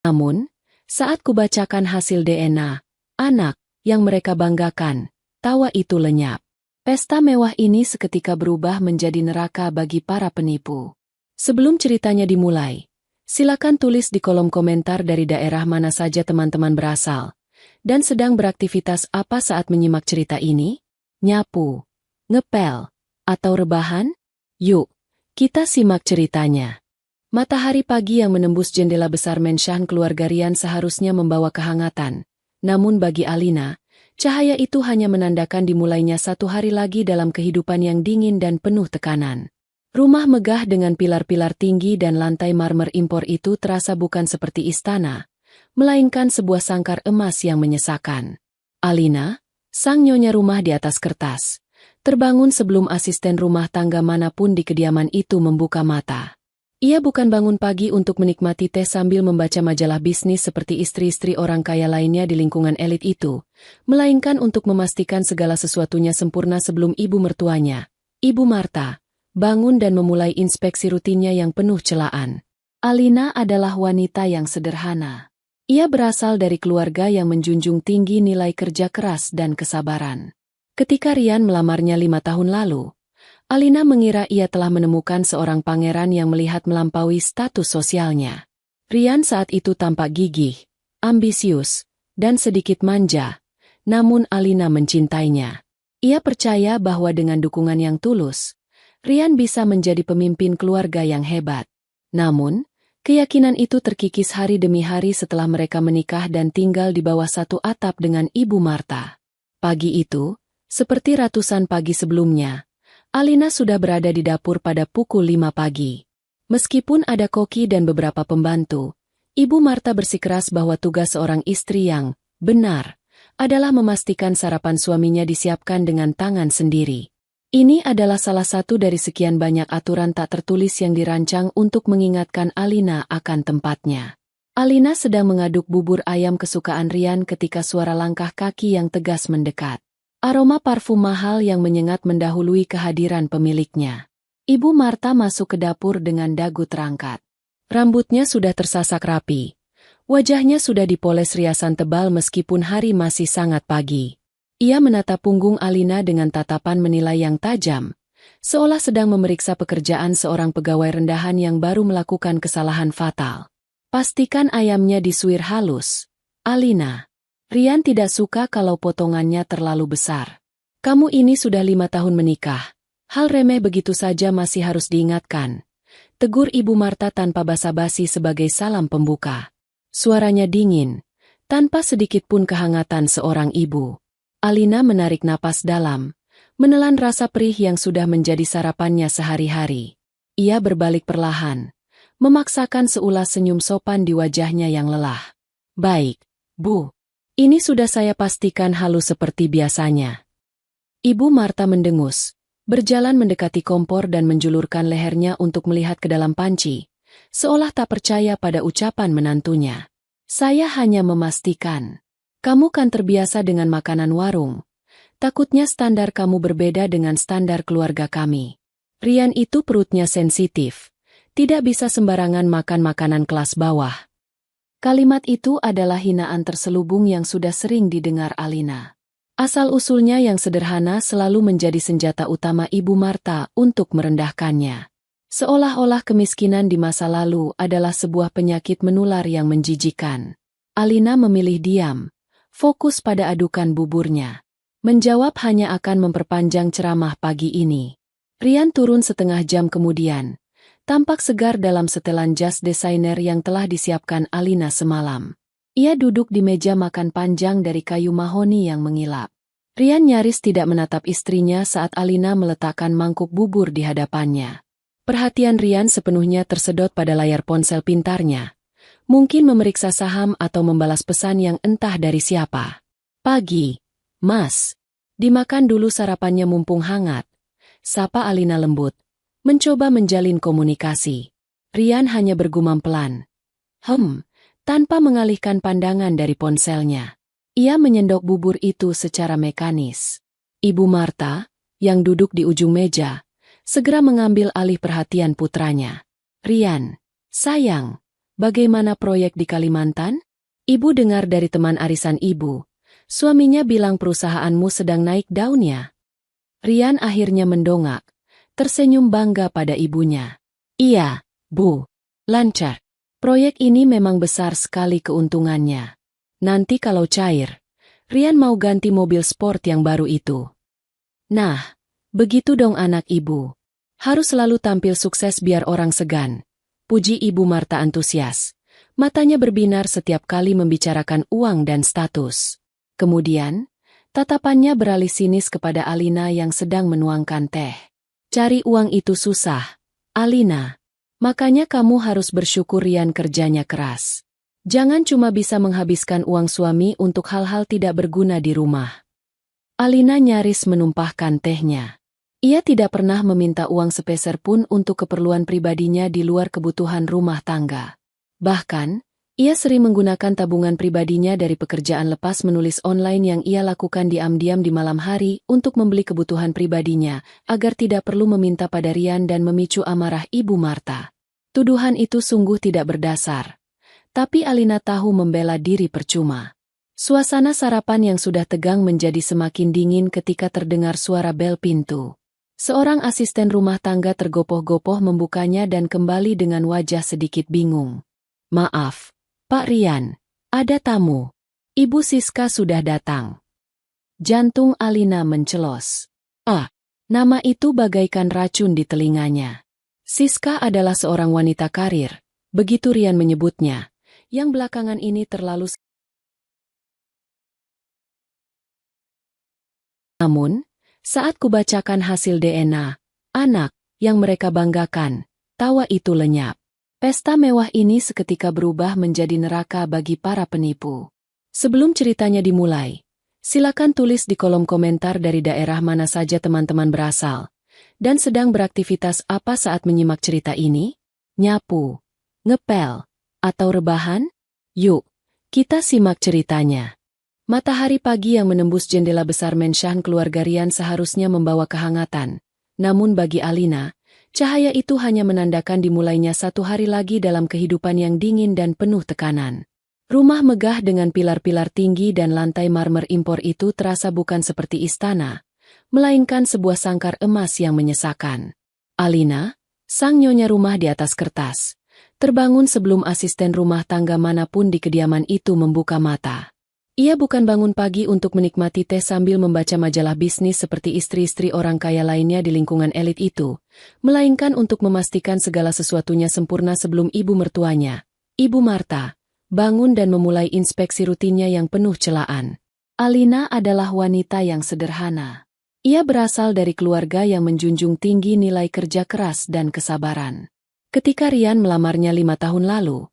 Namun, saat kubacakan hasil DNA, anak, yang mereka banggakan, tawa itu lenyap. Pesta mewah ini seketika berubah menjadi neraka bagi para penipu. Sebelum ceritanya dimulai, silakan tulis di kolom komentar dari daerah mana saja teman-teman berasal, dan sedang beraktivitas apa saat menyimak cerita ini? Nyapu, ngepel, atau rebahan? Yuk, kita simak ceritanya. Matahari pagi yang menembus jendela besar menshan keluarga Rian seharusnya membawa kehangatan. Namun bagi Alina, cahaya itu hanya menandakan dimulainya satu hari lagi dalam kehidupan yang dingin dan penuh tekanan. Rumah megah dengan pilar-pilar tinggi dan lantai marmer impor itu terasa bukan seperti istana, melainkan sebuah sangkar emas yang menyesakan. Alina, sang nyonya rumah di atas kertas, terbangun sebelum asisten rumah tangga manapun di kediaman itu membuka mata. Ia bukan bangun pagi untuk menikmati teh sambil membaca majalah bisnis seperti istri-istri orang kaya lainnya di lingkungan elit itu, melainkan untuk memastikan segala sesuatunya sempurna sebelum ibu mertuanya, Ibu Marta, bangun dan memulai inspeksi rutinnya yang penuh celaan. Alina adalah wanita yang sederhana. Ia berasal dari keluarga yang menjunjung tinggi nilai kerja keras dan kesabaran. Ketika Rian melamarnya 5 tahun lalu, Alina mengira ia telah menemukan seorang pangeran yang melihat melampaui status sosialnya. Rian saat itu tampak gigih, ambisius, dan sedikit manja, namun Alina mencintainya. Ia percaya bahwa dengan dukungan yang tulus, Rian bisa menjadi pemimpin keluarga yang hebat. Namun, keyakinan itu terkikis hari demi hari setelah mereka menikah dan tinggal di bawah satu atap dengan Ibu Marta. Pagi itu, seperti ratusan pagi sebelumnya, Alina sudah berada di dapur pada pukul 5 pagi. Meskipun ada koki dan beberapa pembantu, Ibu Marta bersikeras bahwa tugas seorang istri yang benar adalah memastikan sarapan suaminya disiapkan dengan tangan sendiri. Ini adalah salah satu dari sekian banyak aturan tak tertulis yang dirancang untuk mengingatkan Alina akan tempatnya. Alina sedang mengaduk bubur ayam kesukaan Rian ketika suara langkah kaki yang tegas mendekat. Aroma parfum mahal yang menyengat mendahului kehadiran pemiliknya. Ibu Marta masuk ke dapur dengan dagu terangkat. Rambutnya sudah tersasak rapi. Wajahnya sudah dipoles riasan tebal meskipun hari masih sangat pagi. Ia menatap punggung Alina dengan tatapan menilai yang tajam, seolah sedang memeriksa pekerjaan seorang pegawai rendahan yang baru melakukan kesalahan fatal. Pastikan ayamnya disuir halus, Alina. Rian tidak suka kalau potongannya terlalu besar. Kamu ini sudah 5 tahun menikah. Hal remeh begitu saja masih harus diingatkan. Tegur Ibu Marta tanpa basa-basi sebagai salam pembuka. Suaranya dingin, tanpa sedikit pun kehangatan seorang ibu. Alina menarik napas dalam, menelan rasa perih yang sudah menjadi sarapannya sehari-hari. Ia berbalik perlahan, memaksakan seulas senyum sopan di wajahnya yang lelah. Baik, Bu. Ini sudah saya pastikan halus seperti biasanya. Ibu Marta mendengus, berjalan mendekati kompor dan menjulurkan lehernya untuk melihat ke dalam panci, seolah tak percaya pada ucapan menantunya. Saya hanya memastikan. Kamu kan terbiasa dengan makanan warung. Takutnya standar kamu berbeda dengan standar keluarga kami. Rian itu perutnya sensitif. Tidak bisa sembarangan makan makanan kelas bawah. Kalimat itu adalah hinaan terselubung yang sudah sering didengar Alina. Asal-usulnya yang sederhana selalu menjadi senjata utama Ibu Marta untuk merendahkannya. Seolah-olah kemiskinan di masa lalu adalah sebuah penyakit menular yang menjijikan. Alina memilih diam. Fokus pada adukan buburnya. Menjawab hanya akan memperpanjang ceramah pagi ini. Rian turun setengah jam kemudian. Tampak segar dalam setelan jas desainer yang telah disiapkan Alina semalam. Ia duduk di meja makan panjang dari kayu mahoni yang mengilap. Rian nyaris tidak menatap istrinya saat Alina meletakkan mangkuk bubur di hadapannya. Perhatian Rian sepenuhnya tersedot pada layar ponsel pintarnya. Mungkin memeriksa saham atau membalas pesan yang entah dari siapa. Pagi, Mas. Dimakan dulu sarapannya mumpung hangat. Sapa Alina lembut. Mencoba menjalin komunikasi. Rian hanya bergumam pelan. Tanpa mengalihkan pandangan dari ponselnya. Ia menyendok bubur itu secara mekanis. Ibu Marta, yang duduk di ujung meja, segera mengambil alih perhatian putranya. Rian, sayang. Bagaimana proyek di Kalimantan? Ibu dengar dari teman arisan ibu. Suaminya bilang perusahaanmu sedang naik daunnya. Rian akhirnya mendongak, tersenyum bangga pada ibunya. Iya, Bu. Lancar. Proyek ini memang besar sekali keuntungannya. Nanti kalau cair, Rian mau ganti mobil sport yang baru itu. Nah, begitu dong anak ibu. Harus selalu tampil sukses biar orang segan. Puji Ibu Marta antusias. Matanya berbinar setiap kali membicarakan uang dan status. Kemudian, tatapannya beralih sinis kepada Alina yang sedang menuangkan teh. Cari uang itu susah, Alina. Makanya kamu harus bersyukur Rian kerjanya keras. Jangan cuma bisa menghabiskan uang suami untuk hal-hal tidak berguna di rumah. Alina nyaris menumpahkan tehnya. Ia tidak pernah meminta uang sepeser pun untuk keperluan pribadinya di luar kebutuhan rumah tangga. Bahkan, ia sering menggunakan tabungan pribadinya dari pekerjaan lepas menulis online yang ia lakukan diam-diam di malam hari untuk membeli kebutuhan pribadinya, agar tidak perlu meminta pada Rian dan memicu amarah Ibu Marta. Tuduhan itu sungguh tidak berdasar. Tapi Alina tahu membela diri percuma. Suasana sarapan yang sudah tegang menjadi semakin dingin ketika terdengar suara bel pintu. Seorang asisten rumah tangga tergopoh-gopoh membukanya dan kembali dengan wajah sedikit bingung. Maaf, Pak Rian, ada tamu. Ibu Siska sudah datang. Jantung Alina mencelos. Nama itu bagaikan racun di telinganya. Siska adalah seorang wanita karir, begitu Rian menyebutnya, yang belakangan ini terlalu. Namun, saat kubacakan hasil DNA, anak, yang mereka banggakan, tawa itu lenyap. Pesta mewah ini seketika berubah menjadi neraka bagi para penipu. Sebelum ceritanya dimulai, silakan tulis di kolom komentar dari daerah mana saja teman-teman berasal, dan sedang beraktivitas apa saat menyimak cerita ini? Nyapu, ngepel, atau rebahan? Yuk, kita simak ceritanya. Matahari pagi yang menembus jendela besar menshan keluarga Rian seharusnya membawa kehangatan. Namun bagi Alina, cahaya itu hanya menandakan dimulainya satu hari lagi dalam kehidupan yang dingin dan penuh tekanan. Rumah megah dengan pilar-pilar tinggi dan lantai marmer impor itu terasa bukan seperti istana, melainkan sebuah sangkar emas yang menyesakan. Alina, sang nyonya rumah di atas kertas, terbangun sebelum asisten rumah tangga manapun di kediaman itu membuka mata. Ia bukan bangun pagi untuk menikmati teh sambil membaca majalah bisnis seperti istri-istri orang kaya lainnya di lingkungan elit itu, melainkan untuk memastikan segala sesuatunya sempurna sebelum ibu mertuanya, Ibu Marta, bangun dan memulai inspeksi rutinnya yang penuh celaan. Alina adalah wanita yang sederhana. Ia berasal dari keluarga yang menjunjung tinggi nilai kerja keras dan kesabaran. Ketika Rian melamarnya 5 tahun lalu,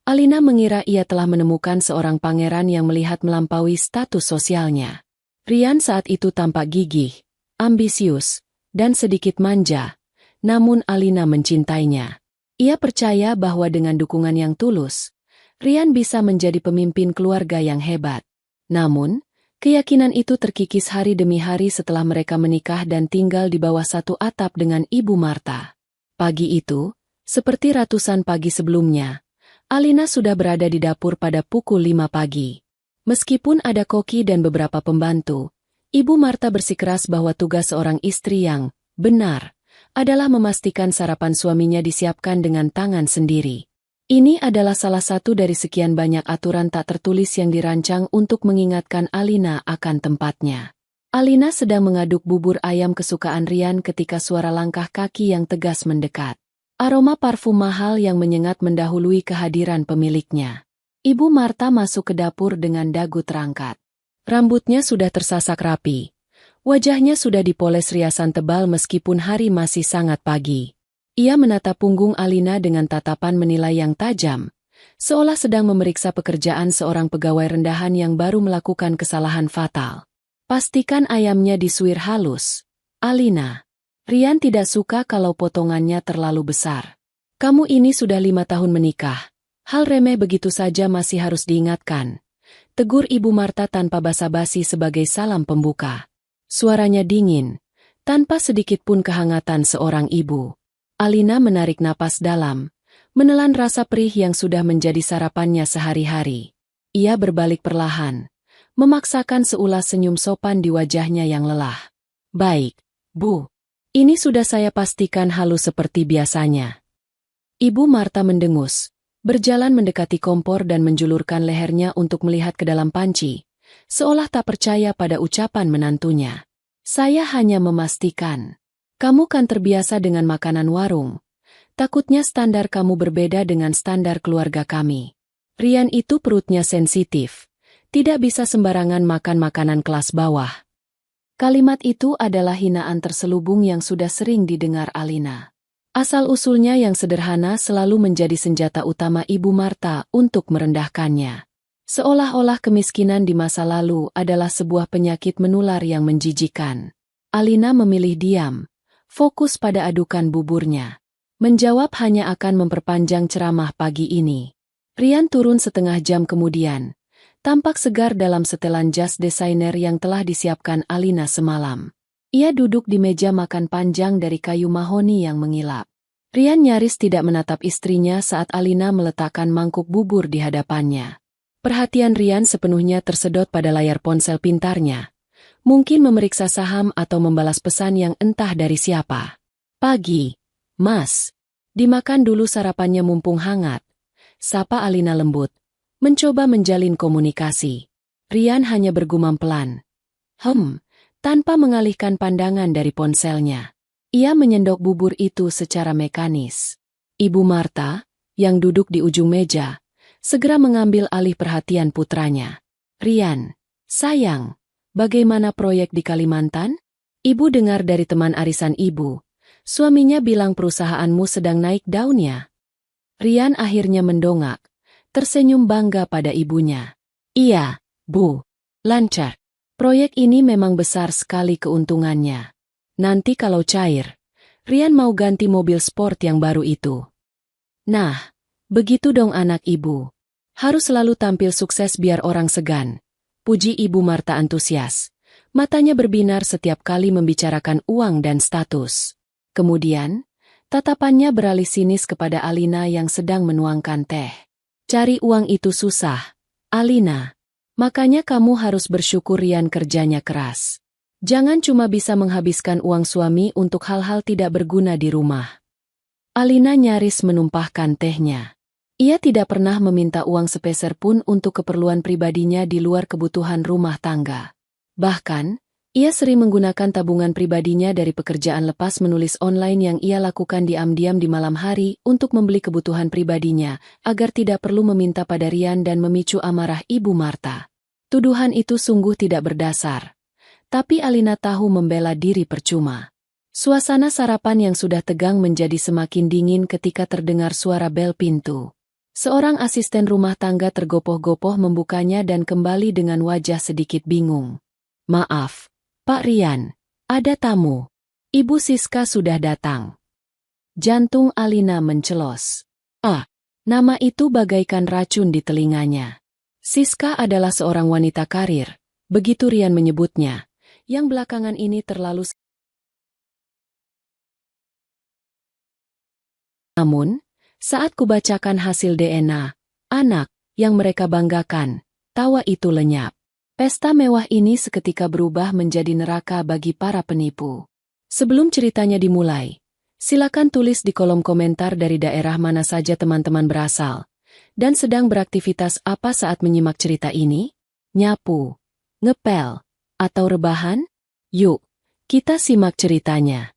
Alina mengira ia telah menemukan seorang pangeran yang melihat melampaui status sosialnya. Rian saat itu tampak gigih, ambisius, dan sedikit manja, namun Alina mencintainya. Ia percaya bahwa dengan dukungan yang tulus, Rian bisa menjadi pemimpin keluarga yang hebat. Namun, keyakinan itu terkikis hari demi hari setelah mereka menikah dan tinggal di bawah satu atap dengan Ibu Marta. Pagi itu, seperti ratusan pagi sebelumnya, Alina sudah berada di dapur pada pukul 5 pagi. Meskipun ada koki dan beberapa pembantu, Ibu Marta bersikeras bahwa tugas seorang istri yang benar adalah memastikan sarapan suaminya disiapkan dengan tangan sendiri. Ini adalah salah satu dari sekian banyak aturan tak tertulis yang dirancang untuk mengingatkan Alina akan tempatnya. Alina sedang mengaduk bubur ayam kesukaan Rian ketika suara langkah kaki yang tegas mendekat. Aroma parfum mahal yang menyengat mendahului kehadiran pemiliknya. Ibu Marta masuk ke dapur dengan dagu terangkat. Rambutnya sudah tersasak rapi. Wajahnya sudah dipoles riasan tebal meskipun hari masih sangat pagi. Ia menatap punggung Alina dengan tatapan menilai yang tajam, seolah sedang memeriksa pekerjaan seorang pegawai rendahan yang baru melakukan kesalahan fatal. Pastikan ayamnya disuir halus, Alina. Rian tidak suka kalau potongannya terlalu besar. Kamu ini sudah 5 tahun menikah. Hal remeh begitu saja masih harus diingatkan. Tegur Ibu Marta tanpa basa-basi sebagai salam pembuka. Suaranya dingin, tanpa sedikit pun kehangatan seorang ibu. Alina menarik napas dalam, menelan rasa perih yang sudah menjadi sarapannya sehari-hari. Ia berbalik perlahan, memaksakan seulas senyum sopan di wajahnya yang lelah. Baik, Bu. Ini sudah saya pastikan halus seperti biasanya. Ibu Marta mendengus, berjalan mendekati kompor dan menjulurkan lehernya untuk melihat ke dalam panci, seolah tak percaya pada ucapan menantunya. Saya hanya memastikan. Kamu kan terbiasa dengan makanan warung. Takutnya standar kamu berbeda dengan standar keluarga kami. Rian itu perutnya sensitif. Tidak bisa sembarangan makan makanan kelas bawah. Kalimat itu adalah hinaan terselubung yang sudah sering didengar Alina. Asal-usulnya yang sederhana selalu menjadi senjata utama Ibu Marta untuk merendahkannya. Seolah-olah kemiskinan di masa lalu adalah sebuah penyakit menular yang menjijikan. Alina memilih diam, fokus pada adukan buburnya. Menjawab hanya akan memperpanjang ceramah pagi ini. Rian turun setengah jam kemudian. Tampak segar dalam setelan jas desainer yang telah disiapkan Alina semalam. Ia duduk di meja makan panjang dari kayu mahoni yang mengilap. Rian nyaris tidak menatap istrinya saat Alina meletakkan mangkuk bubur di hadapannya. Perhatian Rian sepenuhnya tersedot pada layar ponsel pintarnya. Mungkin memeriksa saham atau membalas pesan yang entah dari siapa. Pagi, Mas. Dimakan dulu sarapannya mumpung hangat. Sapa Alina lembut. Mencoba menjalin komunikasi. Rian hanya bergumam pelan. Tanpa mengalihkan pandangan dari ponselnya. Ia menyendok bubur itu secara mekanis. Ibu Marta, yang duduk di ujung meja, segera mengambil alih perhatian putranya. Rian, sayang, bagaimana proyek di Kalimantan? Ibu dengar dari teman arisan ibu. Suaminya bilang perusahaanmu sedang naik daunnya. Rian akhirnya mendongak. Tersenyum bangga pada ibunya. Iya, Bu. Lancar. Proyek ini memang besar sekali keuntungannya. Nanti kalau cair, Rian mau ganti mobil sport yang baru itu. Nah, begitu dong anak ibu. Harus selalu tampil sukses biar orang segan. Puji Ibu Marta antusias. Matanya berbinar setiap kali membicarakan uang dan status. Kemudian, tatapannya beralih sinis kepada Alina yang sedang menuangkan teh. Cari uang itu susah, Alina. Makanya kamu harus bersyukur Rian kerjanya keras. Jangan cuma bisa menghabiskan uang suami untuk hal-hal tidak berguna di rumah. Alina nyaris menumpahkan tehnya. Ia tidak pernah meminta uang sepeser pun untuk keperluan pribadinya di luar kebutuhan rumah tangga. Bahkan, ia sering menggunakan tabungan pribadinya dari pekerjaan lepas menulis online yang ia lakukan diam-diam di malam hari untuk membeli kebutuhan pribadinya, agar tidak perlu meminta pada Rian dan memicu amarah Ibu Marta. Tuduhan itu sungguh tidak berdasar. Tapi Alina tahu membela diri percuma. Suasana sarapan yang sudah tegang menjadi semakin dingin ketika terdengar suara bel pintu. Seorang asisten rumah tangga tergopoh-gopoh membukanya dan kembali dengan wajah sedikit bingung. Maaf. Pak Rian, ada tamu. Ibu Siska sudah datang. Jantung Alina mencelos. Nama itu bagaikan racun di telinganya. Siska adalah seorang wanita karir, begitu Rian menyebutnya, yang belakangan ini terlalu. Namun, saat kubacakan hasil DNA, anak, yang mereka banggakan, tawa itu lenyap. Pesta mewah ini seketika berubah menjadi neraka bagi para penipu. Sebelum ceritanya dimulai, silakan tulis di kolom komentar dari daerah mana saja teman-teman berasal, dan sedang beraktivitas apa saat menyimak cerita ini? Nyapu, ngepel, atau rebahan? Yuk, kita simak ceritanya.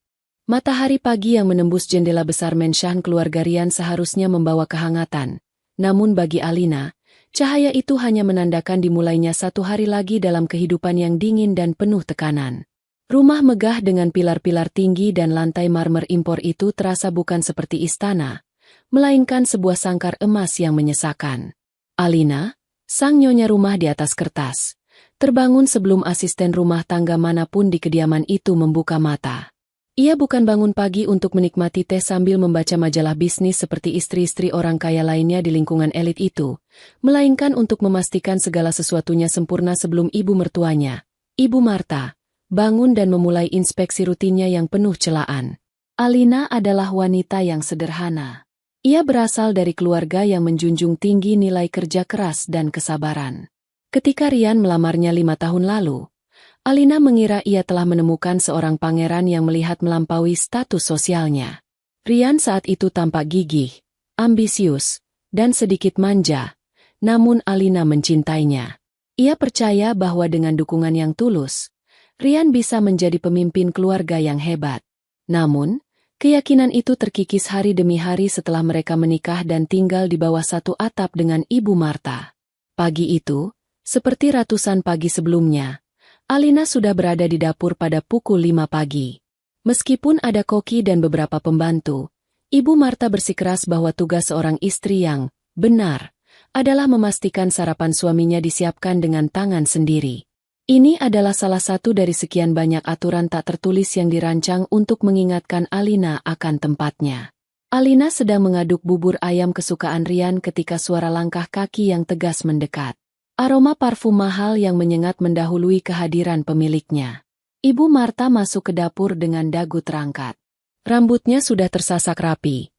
Matahari pagi yang menembus jendela besar menshan keluarga Rian seharusnya membawa kehangatan. Namun bagi Alina, cahaya itu hanya menandakan dimulainya satu hari lagi dalam kehidupan yang dingin dan penuh tekanan. Rumah megah dengan pilar-pilar tinggi dan lantai marmer impor itu terasa bukan seperti istana, melainkan sebuah sangkar emas yang menyesakan. Alina, sang nyonya rumah di atas kertas, terbangun sebelum asisten rumah tangga manapun di kediaman itu membuka mata. Ia bukan bangun pagi untuk menikmati teh sambil membaca majalah bisnis seperti istri-istri orang kaya lainnya di lingkungan elit itu, melainkan untuk memastikan segala sesuatunya sempurna sebelum ibu mertuanya, Ibu Marta, bangun dan memulai inspeksi rutinnya yang penuh celaan. Alina adalah wanita yang sederhana. Ia berasal dari keluarga yang menjunjung tinggi nilai kerja keras dan kesabaran. Ketika Rian melamarnya 5 tahun lalu, Alina mengira ia telah menemukan seorang pangeran yang melihat melampaui status sosialnya. Rian saat itu tampak gigih, ambisius, dan sedikit manja, namun Alina mencintainya. Ia percaya bahwa dengan dukungan yang tulus, Rian bisa menjadi pemimpin keluarga yang hebat. Namun, keyakinan itu terkikis hari demi hari setelah mereka menikah dan tinggal di bawah satu atap dengan Ibu Marta. Pagi itu, seperti ratusan pagi sebelumnya, Alina sudah berada di dapur pada pukul 5 pagi. Meskipun ada koki dan beberapa pembantu, Ibu Marta bersikeras bahwa tugas seorang istri yang benar adalah memastikan sarapan suaminya disiapkan dengan tangan sendiri. Ini adalah salah satu dari sekian banyak aturan tak tertulis yang dirancang untuk mengingatkan Alina akan tempatnya. Alina sedang mengaduk bubur ayam kesukaan Rian ketika suara langkah kaki yang tegas mendekat. Aroma parfum mahal yang menyengat mendahului kehadiran pemiliknya. Ibu Marta masuk ke dapur dengan dagu terangkat. Rambutnya sudah tersasak rapi.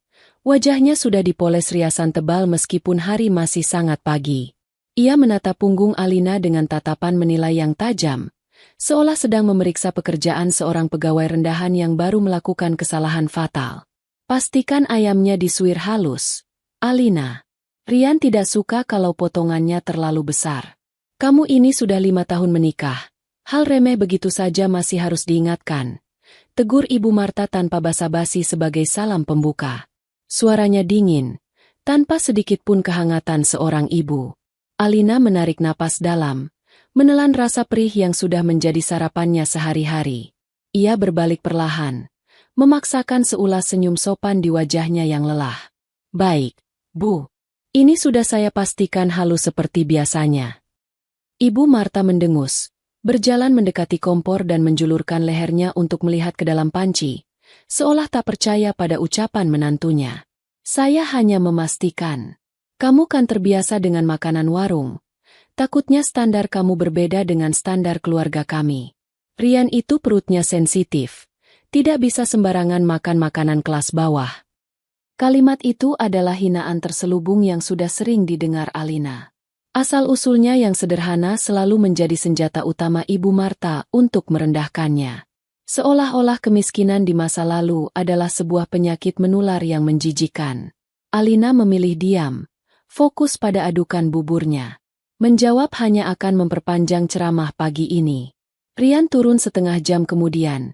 Wajahnya sudah dipoles riasan tebal meskipun hari masih sangat pagi. Ia menatap punggung Alina dengan tatapan menilai yang tajam, seolah sedang memeriksa pekerjaan seorang pegawai rendahan yang baru melakukan kesalahan fatal. Pastikan ayamnya disuir halus, Alina. Rian tidak suka kalau potongannya terlalu besar. Kamu ini sudah 5 tahun menikah. Hal remeh begitu saja masih harus diingatkan. Tegur Ibu Marta tanpa basa-basi sebagai salam pembuka. Suaranya dingin, tanpa sedikit pun kehangatan seorang ibu. Alina menarik napas dalam, menelan rasa perih yang sudah menjadi sarapannya sehari-hari. Ia berbalik perlahan, memaksakan seulas senyum sopan di wajahnya yang lelah. Baik, Bu. Ini sudah saya pastikan halus seperti biasanya. Ibu Marta mendengus, berjalan mendekati kompor dan menjulurkan lehernya untuk melihat ke dalam panci, seolah tak percaya pada ucapan menantunya. Saya hanya memastikan. Kamu kan terbiasa dengan makanan warung. Takutnya standar kamu berbeda dengan standar keluarga kami. Rian itu perutnya sensitif. Tidak bisa sembarangan makan makanan kelas bawah. Kalimat itu adalah hinaan terselubung yang sudah sering didengar Alina. Asal-usulnya yang sederhana selalu menjadi senjata utama Ibu Marta untuk merendahkannya. Seolah-olah kemiskinan di masa lalu adalah sebuah penyakit menular yang menjijikkan. Alina memilih diam, fokus pada adukan buburnya. Menjawab hanya akan memperpanjang ceramah pagi ini. Rian turun setengah jam kemudian,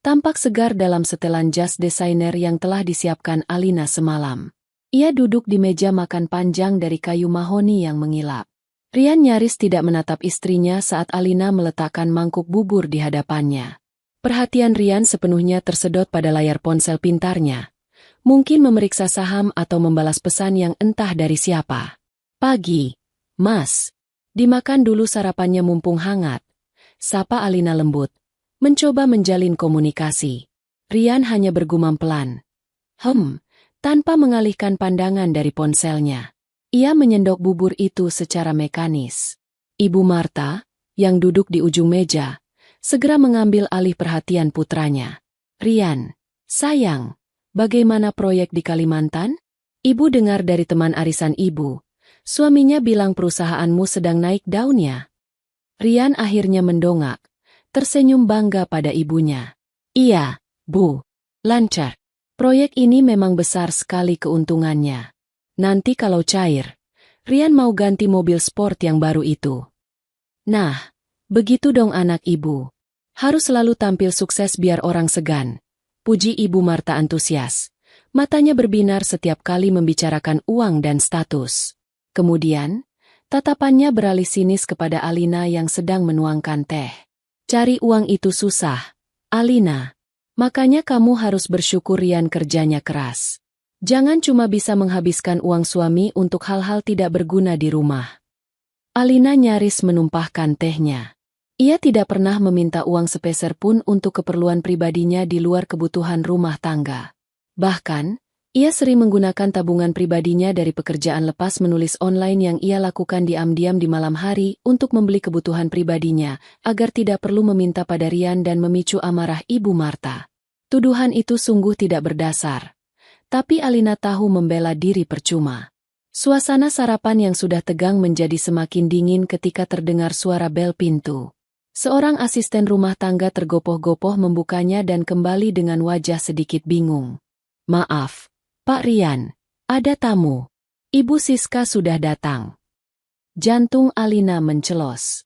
tampak segar dalam setelan jas desainer yang telah disiapkan Alina semalam. Ia duduk di meja makan panjang dari kayu mahoni yang mengilap. Rian nyaris tidak menatap istrinya saat Alina meletakkan mangkuk bubur di hadapannya. Perhatian Rian sepenuhnya tersedot pada layar ponsel pintarnya. Mungkin memeriksa saham atau membalas pesan yang entah dari siapa. Pagi, Mas. Dimakan dulu sarapannya mumpung hangat. Sapa Alina lembut, mencoba menjalin komunikasi. Rian hanya bergumam pelan. Tanpa mengalihkan pandangan dari ponselnya. Ia menyendok bubur itu secara mekanis. Ibu Marta, yang duduk di ujung meja, segera mengambil alih perhatian putranya. Rian, sayang, bagaimana proyek di Kalimantan? Ibu dengar dari teman arisan ibu. Suaminya bilang perusahaanmu sedang naik daunnya. Rian akhirnya mendongak, tersenyum bangga pada ibunya. Iya, Bu, lancar. Proyek ini memang besar sekali keuntungannya. Nanti kalau cair, Rian mau ganti mobil sport yang baru itu. Nah, begitu dong anak ibu. Harus selalu tampil sukses biar orang segan. Puji Ibu Marta antusias. Matanya berbinar setiap kali membicarakan uang dan status. Kemudian, tatapannya beralih sinis kepada Alina yang sedang menuangkan teh. Cari uang itu susah, Alina. Makanya kamu harus bersyukur Rian kerjanya keras. Jangan cuma bisa menghabiskan uang suami untuk hal-hal tidak berguna di rumah. Alina nyaris menumpahkan tehnya. Ia tidak pernah meminta uang sepeser pun untuk keperluan pribadinya di luar kebutuhan rumah tangga. Bahkan, ia sering menggunakan tabungan pribadinya dari pekerjaan lepas menulis online yang ia lakukan diam-diam di malam hari untuk membeli kebutuhan pribadinya, agar tidak perlu meminta pada Rian dan memicu amarah Ibu Marta. Tuduhan itu sungguh tidak berdasar. Tapi Alina tahu membela diri percuma. Suasana sarapan yang sudah tegang menjadi semakin dingin ketika terdengar suara bel pintu. Seorang asisten rumah tangga tergopoh-gopoh membukanya dan kembali dengan wajah sedikit bingung. Maaf, Pak Rian, ada tamu. Ibu Siska sudah datang. Jantung Alina mencelos.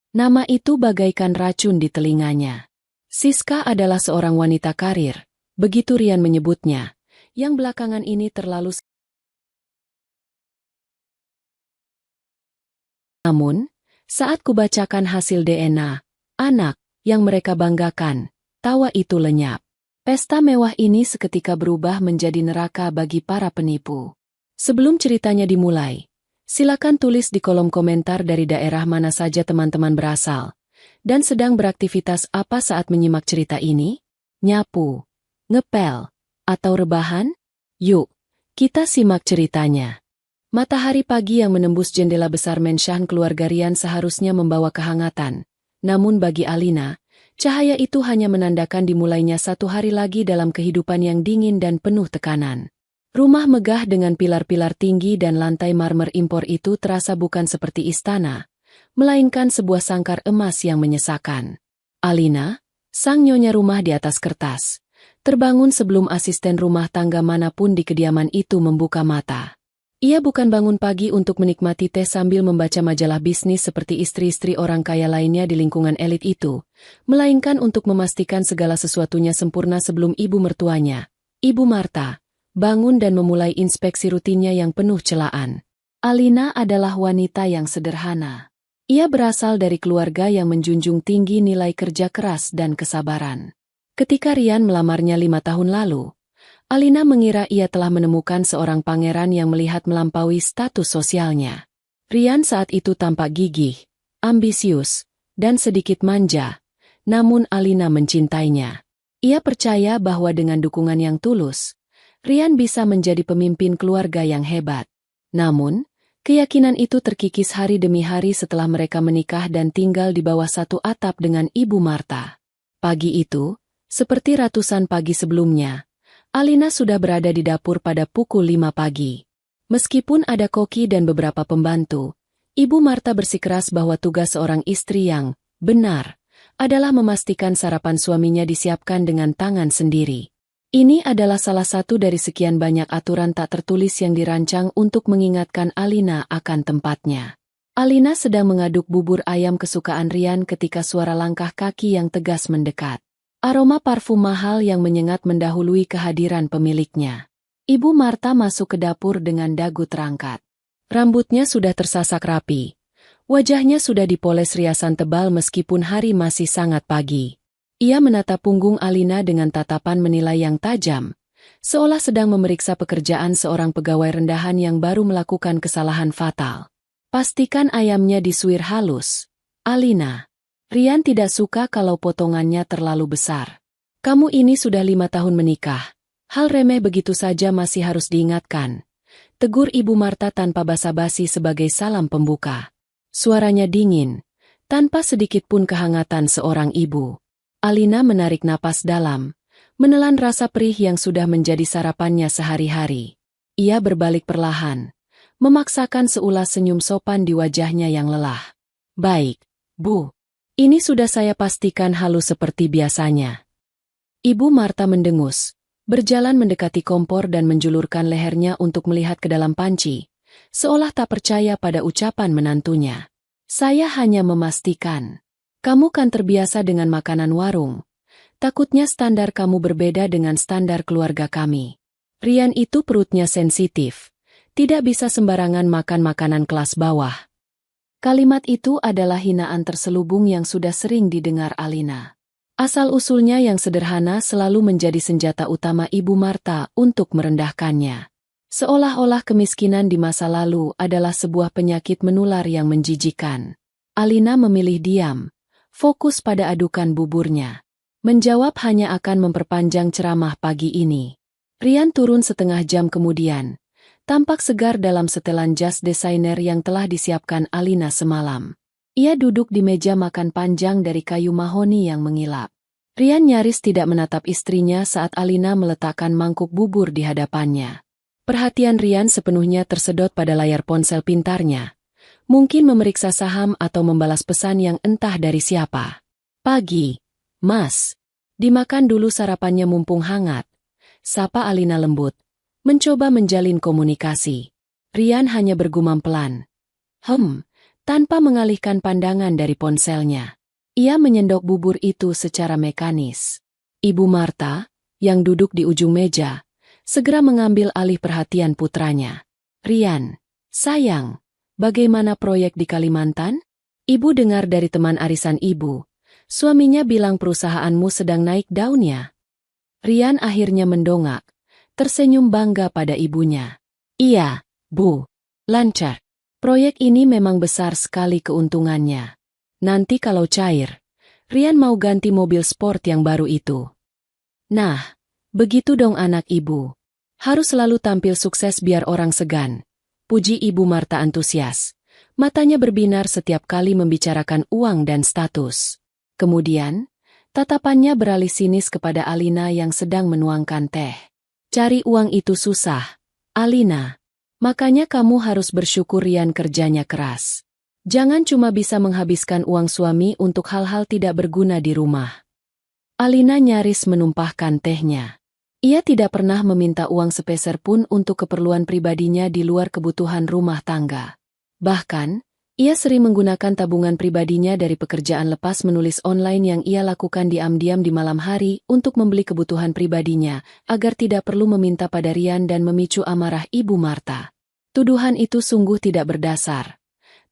Nama itu bagaikan racun di telinganya. Siska adalah seorang wanita karir, begitu Rian menyebutnya, yang belakangan ini terlalu. Namun, saat kubacakan hasil DNA, anak yang mereka banggakan, tawa itu lenyap. Pesta mewah ini seketika berubah menjadi neraka bagi para penipu. Sebelum ceritanya dimulai, silakan tulis di kolom komentar dari daerah mana saja teman-teman berasal, dan sedang beraktivitas apa saat menyimak cerita ini? Nyapu, ngepel, atau rebahan? Yuk, kita simak ceritanya. Matahari pagi yang menembus jendela besar menshan keluarga Rian seharusnya membawa kehangatan. Namun bagi Alina, cahaya itu hanya menandakan dimulainya satu hari lagi dalam kehidupan yang dingin dan penuh tekanan. Rumah megah dengan pilar-pilar tinggi dan lantai marmer impor itu terasa bukan seperti istana, melainkan sebuah sangkar emas yang menyesakan. Alina, sang nyonya rumah di atas kertas, terbangun sebelum asisten rumah tangga manapun di kediaman itu membuka mata. Ia bukan bangun pagi untuk menikmati teh sambil membaca majalah bisnis seperti istri-istri orang kaya lainnya di lingkungan elit itu, melainkan untuk memastikan segala sesuatunya sempurna sebelum ibu mertuanya, Ibu Marta, bangun dan memulai inspeksi rutinnya yang penuh celaan. Alina adalah wanita yang sederhana. Ia berasal dari keluarga yang menjunjung tinggi nilai kerja keras dan kesabaran. Ketika Rian melamarnya 5 tahun lalu, Alina mengira ia telah menemukan seorang pangeran yang melihat melampaui status sosialnya. Rian saat itu tampak gigih, ambisius, dan sedikit manja, namun Alina mencintainya. Ia percaya bahwa dengan dukungan yang tulus, Rian bisa menjadi pemimpin keluarga yang hebat. Namun, keyakinan itu terkikis hari demi hari setelah mereka menikah dan tinggal di bawah satu atap dengan Ibu Marta. Pagi itu, seperti ratusan pagi sebelumnya, Alina sudah berada di dapur pada pukul 5 pagi. Meskipun ada koki dan beberapa pembantu, Ibu Marta bersikeras bahwa tugas seorang istri yang benar adalah memastikan sarapan suaminya disiapkan dengan tangan sendiri. Ini adalah salah satu dari sekian banyak aturan tak tertulis yang dirancang untuk mengingatkan Alina akan tempatnya. Alina sedang mengaduk bubur ayam kesukaan Rian ketika suara langkah kaki yang tegas mendekat. Aroma parfum mahal yang menyengat mendahului kehadiran pemiliknya. Ibu Marta masuk ke dapur dengan dagu terangkat. Rambutnya sudah tersasak rapi. Wajahnya sudah dipoles riasan tebal meskipun hari masih sangat pagi. Ia menatap punggung Alina dengan tatapan menilai yang tajam, seolah sedang memeriksa pekerjaan seorang pegawai rendahan yang baru melakukan kesalahan fatal. Pastikan ayamnya disuir halus. Alina. Rian tidak suka kalau potongannya terlalu besar. Kamu ini sudah 5 tahun menikah. Hal remeh begitu saja masih harus diingatkan. Tegur Ibu Marta tanpa basa-basi sebagai salam pembuka. Suaranya dingin, tanpa sedikit pun kehangatan seorang ibu. Alina menarik napas dalam, menelan rasa perih yang sudah menjadi sarapannya sehari-hari. Ia berbalik perlahan, memaksakan seulas senyum sopan di wajahnya yang lelah. Baik, Bu. Ini sudah saya pastikan halus seperti biasanya. Ibu Marta mendengus, berjalan mendekati kompor dan menjulurkan lehernya untuk melihat ke dalam panci, seolah tak percaya pada ucapan menantunya. Saya hanya memastikan. Kamu kan terbiasa dengan makanan warung. Takutnya standar kamu berbeda dengan standar keluarga kami. Rian itu perutnya sensitif. Tidak bisa sembarangan makan makanan kelas bawah. Kalimat itu adalah hinaan terselubung yang sudah sering didengar Alina. Asal-usulnya yang sederhana selalu menjadi senjata utama Ibu Marta untuk merendahkannya. Seolah-olah kemiskinan di masa lalu adalah sebuah penyakit menular yang menjijikan. Alina memilih diam, fokus pada adukan buburnya. Menjawab hanya akan memperpanjang ceramah pagi ini. Rian turun setengah jam kemudian. Tampak segar dalam setelan jas desainer yang telah disiapkan Alina semalam. Ia duduk di meja makan panjang dari kayu mahoni yang mengilap. Rian nyaris tidak menatap istrinya saat Alina meletakkan mangkuk bubur di hadapannya. Perhatian Rian sepenuhnya tersedot pada layar ponsel pintarnya. Mungkin memeriksa saham atau membalas pesan yang entah dari siapa. Pagi, Mas. Dimakan dulu sarapannya mumpung hangat. Sapa Alina lembut. Mencoba menjalin komunikasi. Rian hanya bergumam pelan. Tanpa mengalihkan pandangan dari ponselnya. Ia menyendok bubur itu secara mekanis. Ibu Marta, yang duduk di ujung meja, segera mengambil alih perhatian putranya. Rian, sayang, bagaimana proyek di Kalimantan? Ibu dengar dari teman arisan ibu. Suaminya bilang perusahaanmu sedang naik daunnya. Rian akhirnya mendongak, tersenyum bangga pada ibunya. Iya, Bu. Lancar. Proyek ini memang besar sekali keuntungannya. Nanti kalau cair, Rian mau ganti mobil sport yang baru itu. Nah, begitu dong anak ibu. Harus selalu tampil sukses biar orang segan. Puji Ibu Marta antusias. Matanya berbinar setiap kali membicarakan uang dan status. Kemudian, tatapannya beralih sinis kepada Alina yang sedang menuangkan teh. Cari uang itu susah, Alina. Makanya kamu harus bersyukur Rian kerjanya keras. Jangan cuma bisa menghabiskan uang suami untuk hal-hal tidak berguna di rumah. Alina nyaris menumpahkan tehnya. Ia tidak pernah meminta uang sepeser pun untuk keperluan pribadinya di luar kebutuhan rumah tangga. Bahkan, ia sering menggunakan tabungan pribadinya dari pekerjaan lepas menulis online yang ia lakukan diam-diam di malam hari untuk membeli kebutuhan pribadinya, agar tidak perlu meminta pada Rian dan memicu amarah Ibu Marta. Tuduhan itu sungguh tidak berdasar.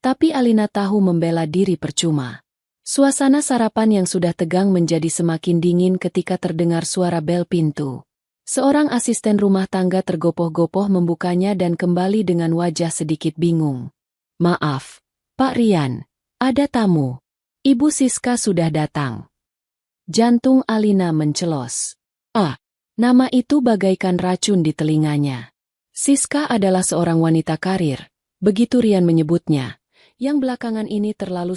Tapi Alina tahu membela diri percuma. Suasana sarapan yang sudah tegang menjadi semakin dingin ketika terdengar suara bel pintu. Seorang asisten rumah tangga tergopoh-gopoh membukanya dan kembali dengan wajah sedikit bingung. Maaf, Pak Rian, ada tamu. Ibu Siska sudah datang. Jantung Alina mencelos. Nama itu bagaikan racun di telinganya. Siska adalah seorang wanita karir, begitu Rian menyebutnya, yang belakangan ini terlalu.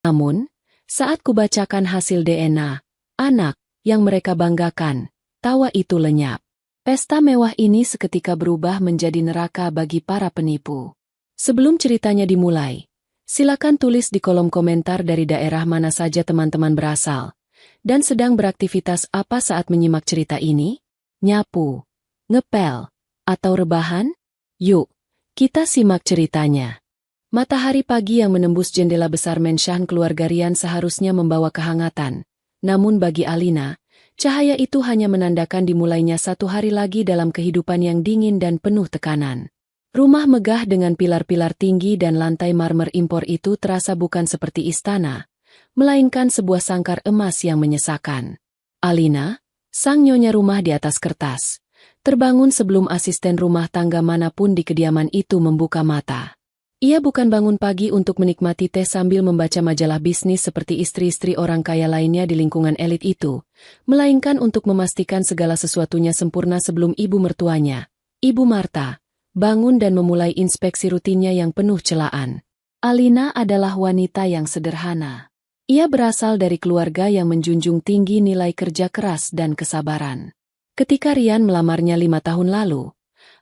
Namun, saat kubacakan hasil DNA, anak, yang mereka banggakan, tawa itu lenyap. Pesta mewah ini seketika berubah menjadi neraka bagi para penipu. Sebelum ceritanya dimulai, silakan tulis di kolom komentar dari daerah mana saja teman-teman berasal, dan sedang beraktivitas apa saat menyimak cerita ini? Nyapu, ngepel, atau rebahan? Yuk, kita simak ceritanya. Matahari pagi yang menembus jendela besar menshan keluarga Rian seharusnya membawa kehangatan. Namun bagi Alina, cahaya itu hanya menandakan dimulainya satu hari lagi dalam kehidupan yang dingin dan penuh tekanan. Rumah megah dengan pilar-pilar tinggi dan lantai marmer impor itu terasa bukan seperti istana, melainkan sebuah sangkar emas yang menyesakan. Alina, sang nyonya rumah di atas kertas, terbangun sebelum asisten rumah tangga manapun di kediaman itu membuka mata. Ia bukan bangun pagi untuk menikmati teh sambil membaca majalah bisnis seperti istri-istri orang kaya lainnya di lingkungan elit itu, melainkan untuk memastikan segala sesuatunya sempurna sebelum ibu mertuanya, Ibu Marta, bangun dan memulai inspeksi rutinnya yang penuh celaan. Alina adalah wanita yang sederhana. Ia berasal dari keluarga yang menjunjung tinggi nilai kerja keras dan kesabaran. Ketika Rian melamarnya 5 tahun lalu,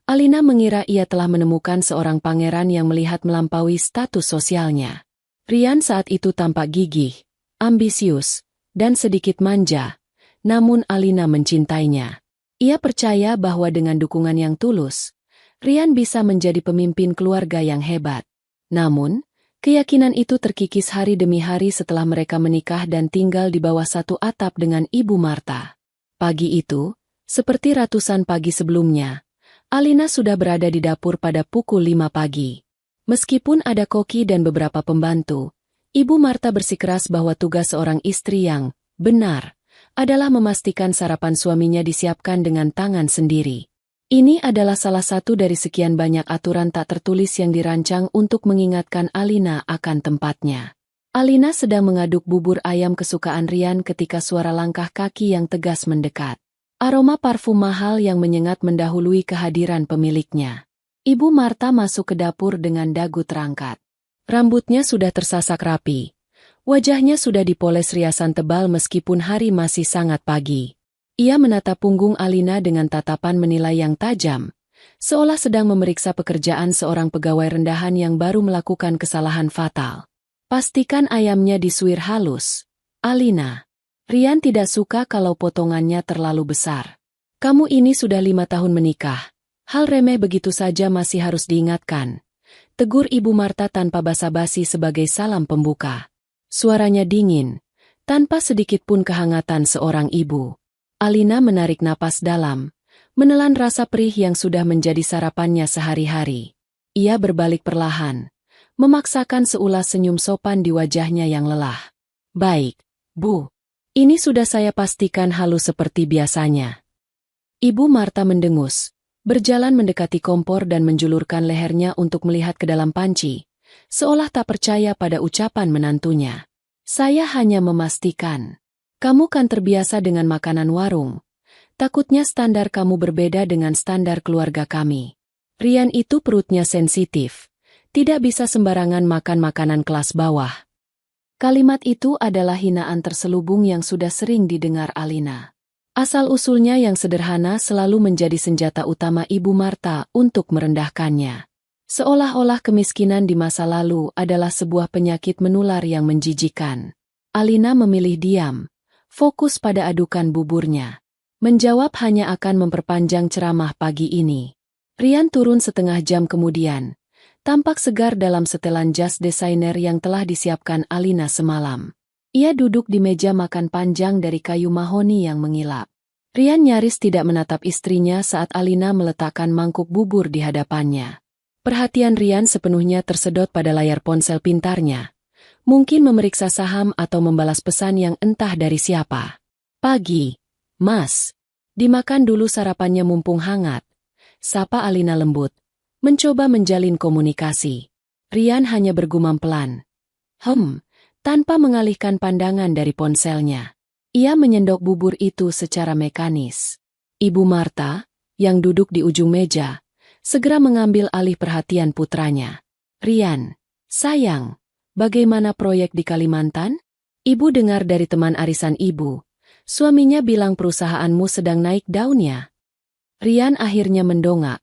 Alina mengira ia telah menemukan seorang pangeran yang melihat melampaui status sosialnya. Rian saat itu tampak gigih, ambisius, dan sedikit manja, namun Alina mencintainya. Ia percaya bahwa dengan dukungan yang tulus, Rian bisa menjadi pemimpin keluarga yang hebat. Namun, keyakinan itu terkikis hari demi hari setelah mereka menikah dan tinggal di bawah satu atap dengan Ibu Marta. Pagi itu, seperti ratusan pagi sebelumnya, Alina sudah berada di dapur pada pukul 5 pagi. Meskipun ada koki dan beberapa pembantu, Ibu Marta bersikeras bahwa tugas seorang istri yang benar adalah memastikan sarapan suaminya disiapkan dengan tangan sendiri. Ini adalah salah satu dari sekian banyak aturan tak tertulis yang dirancang untuk mengingatkan Alina akan tempatnya. Alina sedang mengaduk bubur ayam kesukaan Rian ketika suara langkah kaki yang tegas mendekat. Aroma parfum mahal yang menyengat mendahului kehadiran pemiliknya. Ibu Marta masuk ke dapur dengan dagu terangkat. Rambutnya sudah tersasak rapi. Wajahnya sudah dipoles riasan tebal meskipun hari masih sangat pagi. Ia menatap punggung Alina dengan tatapan menilai yang tajam, seolah sedang memeriksa pekerjaan seorang pegawai rendahan yang baru melakukan kesalahan fatal. Pastikan ayamnya disuir halus, Alina. Rian tidak suka kalau potongannya terlalu besar. Kamu ini sudah 5 tahun menikah. Hal remeh begitu saja masih harus diingatkan. Tegur Ibu Marta tanpa basa-basi sebagai salam pembuka. Suaranya dingin, tanpa sedikit pun kehangatan seorang ibu. Alina menarik napas dalam, menelan rasa perih yang sudah menjadi sarapannya sehari-hari. Ia berbalik perlahan, memaksakan seulas senyum sopan di wajahnya yang lelah. Baik, Bu. Ini sudah saya pastikan halus seperti biasanya. Ibu Marta mendengus, berjalan mendekati kompor dan menjulurkan lehernya untuk melihat ke dalam panci, seolah tak percaya pada ucapan menantunya. Saya hanya memastikan. Kamu kan terbiasa dengan makanan warung. Takutnya standar kamu berbeda dengan standar keluarga kami. Rian itu perutnya sensitif. Tidak bisa sembarangan makan makanan kelas bawah. Kalimat itu adalah hinaan terselubung yang sudah sering didengar Alina. Asal-usulnya yang sederhana selalu menjadi senjata utama Ibu Marta untuk merendahkannya. Seolah-olah kemiskinan di masa lalu adalah sebuah penyakit menular yang menjijikkan. Alina memilih diam, fokus pada adukan buburnya. Menjawab hanya akan memperpanjang ceramah pagi ini. Rian turun setengah jam kemudian, tampak segar dalam setelan jas desainer yang telah disiapkan Alina semalam. Ia duduk di meja makan panjang dari kayu mahoni yang mengilap. Rian nyaris tidak menatap istrinya saat Alina meletakkan mangkuk bubur di hadapannya. Perhatian Rian sepenuhnya tersedot pada layar ponsel pintarnya. Mungkin memeriksa saham atau membalas pesan yang entah dari siapa. Pagi, Mas. Dimakan dulu sarapannya mumpung hangat. Sapa Alina lembut, mencoba menjalin komunikasi. Rian hanya bergumam pelan. Tanpa mengalihkan pandangan dari ponselnya. Ia menyendok bubur itu secara mekanis. Ibu Marta, yang duduk di ujung meja, segera mengambil alih perhatian putranya. Rian, sayang, bagaimana proyek di Kalimantan? Ibu dengar dari teman arisan ibu. Suaminya bilang perusahaanmu sedang naik daunnya. Rian akhirnya mendongak,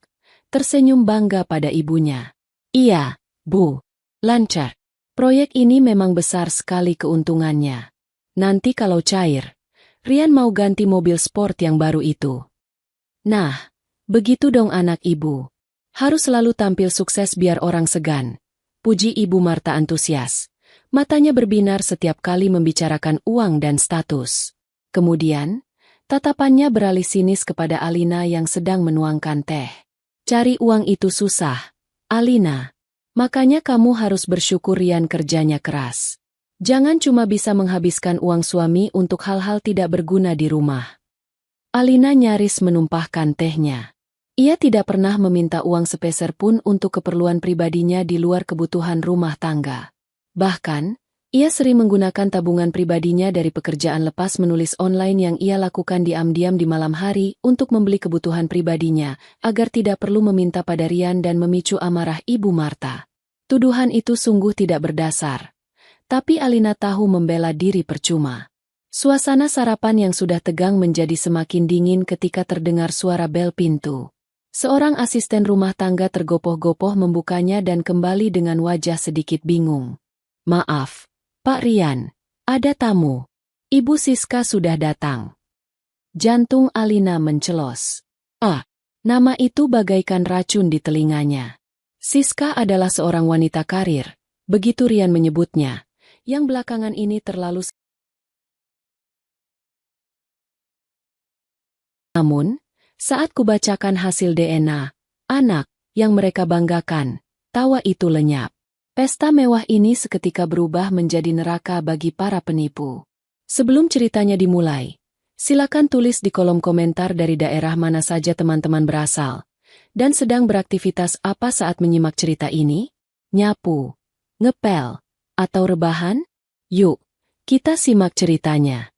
tersenyum bangga pada ibunya. Iya, Bu. Lancar. Proyek ini memang besar sekali keuntungannya. Nanti kalau cair, Rian mau ganti mobil sport yang baru itu. Nah, begitu dong anak ibu. Harus selalu tampil sukses biar orang segan. Puji Ibu Marta antusias. Matanya berbinar setiap kali membicarakan uang dan status. Kemudian, tatapannya beralih sinis kepada Alina yang sedang menuangkan teh. Cari uang itu susah, Alina. Makanya kamu harus bersyukur Rian kerjanya keras. Jangan cuma bisa menghabiskan uang suami untuk hal-hal tidak berguna di rumah. Alina nyaris menumpahkan tehnya. Ia tidak pernah meminta uang sepeser pun untuk keperluan pribadinya di luar kebutuhan rumah tangga. Bahkan, ia sering menggunakan tabungan pribadinya dari pekerjaan lepas menulis online yang ia lakukan diam-diam di malam hari untuk membeli kebutuhan pribadinya, agar tidak perlu meminta pada Rian dan memicu amarah Ibu Marta. Tuduhan itu sungguh tidak berdasar. Tapi Alina tahu membela diri percuma. Suasana sarapan yang sudah tegang menjadi semakin dingin ketika terdengar suara bel pintu. Seorang asisten rumah tangga tergopoh-gopoh membukanya dan kembali dengan wajah sedikit bingung. Maaf, Pak Rian, ada tamu. Ibu Siska sudah datang. Jantung Alina mencelos. Nama itu bagaikan racun di telinganya. Siska adalah seorang wanita karir, begitu Rian menyebutnya, yang belakangan ini terlalu. Namun, saat kubacakan hasil DNA, anak, yang mereka banggakan, tawa itu lenyap. Pesta mewah ini seketika berubah menjadi neraka bagi para penipu. Sebelum ceritanya dimulai, silakan tulis di kolom komentar dari daerah mana saja teman-teman berasal, dan sedang beraktivitas apa saat menyimak cerita ini? Nyapu, ngepel, atau rebahan? Yuk, kita simak ceritanya.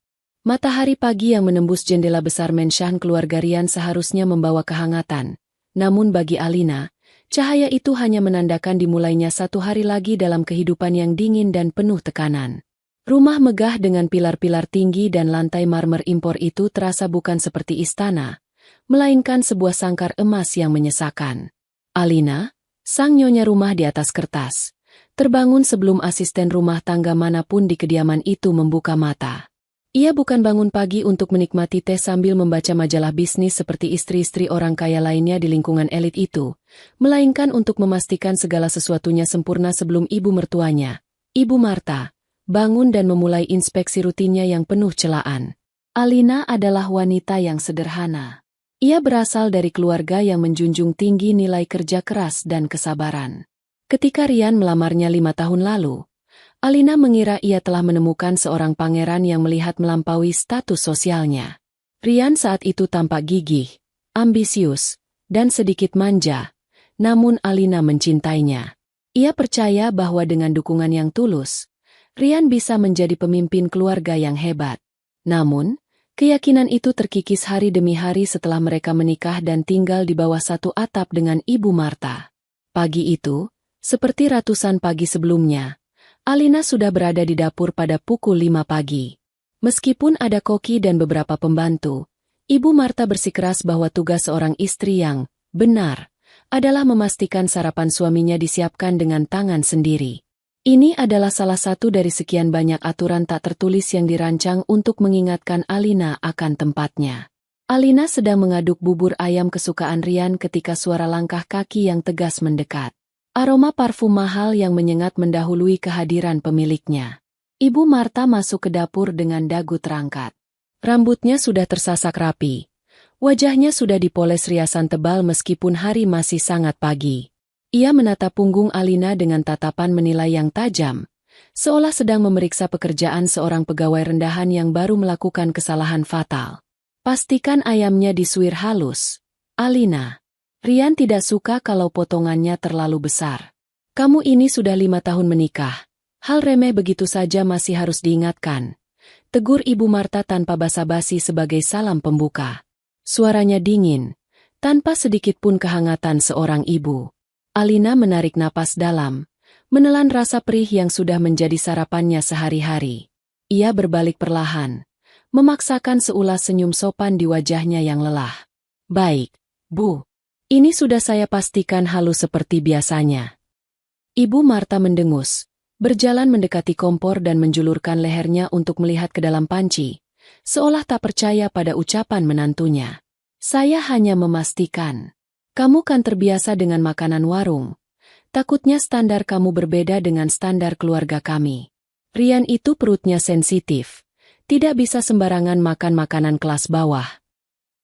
Matahari pagi yang menembus jendela besar menshan keluarga Rian seharusnya membawa kehangatan. Namun bagi Alina, cahaya itu hanya menandakan dimulainya satu hari lagi dalam kehidupan yang dingin dan penuh tekanan. Rumah megah dengan pilar-pilar tinggi dan lantai marmer impor itu terasa bukan seperti istana, melainkan sebuah sangkar emas yang menyesakan. Alina, sang nyonya rumah di atas kertas, terbangun sebelum asisten rumah tangga manapun di kediaman itu membuka mata. Ia bukan bangun pagi untuk menikmati teh sambil membaca majalah bisnis seperti istri-istri orang kaya lainnya di lingkungan elit itu, melainkan untuk memastikan segala sesuatunya sempurna sebelum ibu mertuanya, Ibu Marta, bangun dan memulai inspeksi rutinnya yang penuh celaan. Alina adalah wanita yang sederhana. Ia berasal dari keluarga yang menjunjung tinggi nilai kerja keras dan kesabaran. Ketika Rian melamarnya 5 tahun lalu, Alina mengira ia telah menemukan seorang pangeran yang melihat melampaui status sosialnya. Rian saat itu tampak gigih, ambisius, dan sedikit manja, namun Alina mencintainya. Ia percaya bahwa dengan dukungan yang tulus, Rian bisa menjadi pemimpin keluarga yang hebat. Namun, keyakinan itu terkikis hari demi hari setelah mereka menikah dan tinggal di bawah satu atap dengan Ibu Marta. Pagi itu, seperti ratusan pagi sebelumnya, Alina sudah berada di dapur pada pukul 5 pagi. Meskipun ada koki dan beberapa pembantu, Ibu Marta bersikeras bahwa tugas seorang istri yang benar adalah memastikan sarapan suaminya disiapkan dengan tangan sendiri. Ini adalah salah satu dari sekian banyak aturan tak tertulis yang dirancang untuk mengingatkan Alina akan tempatnya. Alina sedang mengaduk bubur ayam kesukaan Rian ketika suara langkah kaki yang tegas mendekat. Aroma parfum mahal yang menyengat mendahului kehadiran pemiliknya. Ibu Marta masuk ke dapur dengan dagu terangkat. Rambutnya sudah tersasak rapi. Wajahnya sudah dipoles riasan tebal meskipun hari masih sangat pagi. Ia menatap punggung Alina dengan tatapan menilai yang tajam, seolah sedang memeriksa pekerjaan seorang pegawai rendahan yang baru melakukan kesalahan fatal. Pastikan ayamnya disuir halus, Alina. Rian tidak suka kalau potongannya terlalu besar. Kamu ini sudah 5 tahun menikah. Hal remeh begitu saja masih harus diingatkan. Tegur Ibu Marta tanpa basa-basi sebagai salam pembuka. Suaranya dingin, tanpa sedikit pun kehangatan seorang ibu. Alina menarik napas dalam, menelan rasa perih yang sudah menjadi sarapannya sehari-hari. Ia berbalik perlahan, memaksakan seulas senyum sopan di wajahnya yang lelah. Baik, Bu. Ini sudah saya pastikan halus seperti biasanya. Ibu Marta mendengus, berjalan mendekati kompor dan menjulurkan lehernya untuk melihat ke dalam panci, seolah tak percaya pada ucapan menantunya. Saya hanya memastikan. Kamu kan terbiasa dengan makanan warung. Takutnya standar kamu berbeda dengan standar keluarga kami. Rian itu perutnya sensitif. Tidak bisa sembarangan makan makanan kelas bawah.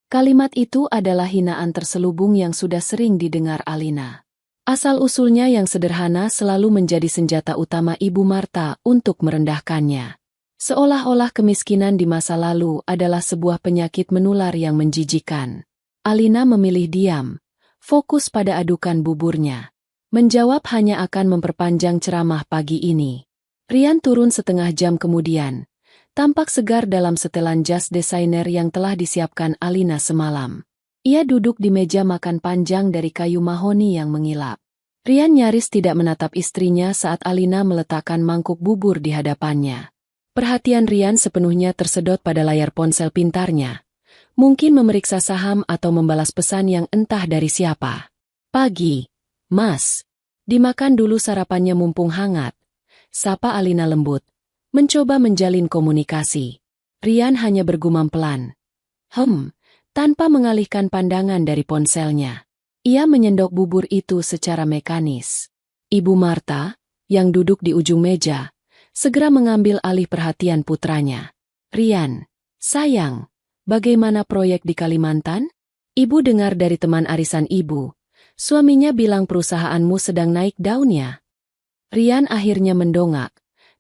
Kalimat itu adalah hinaan terselubung yang sudah sering didengar Alina. Asal-usulnya yang sederhana selalu menjadi senjata utama Ibu Marta untuk merendahkannya. Seolah-olah kemiskinan di masa lalu adalah sebuah penyakit menular yang menjijikan. Alina memilih diam, fokus pada adukan buburnya. Menjawab hanya akan memperpanjang ceramah pagi ini. Rian turun setengah jam kemudian. Tampak segar dalam setelan jas desainer yang telah disiapkan Alina semalam. Ia duduk di meja makan panjang dari kayu mahoni yang mengilap. Rian nyaris tidak menatap istrinya saat Alina meletakkan mangkuk bubur di hadapannya. Perhatian Rian sepenuhnya tersedot pada layar ponsel pintarnya. Mungkin memeriksa saham atau membalas pesan yang entah dari siapa. Pagi, Mas. Dimakan dulu sarapannya mumpung hangat. Sapa Alina lembut. Mencoba menjalin komunikasi. Rian hanya bergumam pelan. Tanpa mengalihkan pandangan dari ponselnya. Ia menyendok bubur itu secara mekanis. Ibu Marta, yang duduk di ujung meja, segera mengambil alih perhatian putranya. Rian, sayang, bagaimana proyek di Kalimantan? Ibu dengar dari teman arisan ibu. Suaminya bilang perusahaanmu sedang naik daunnya. Rian akhirnya mendongak.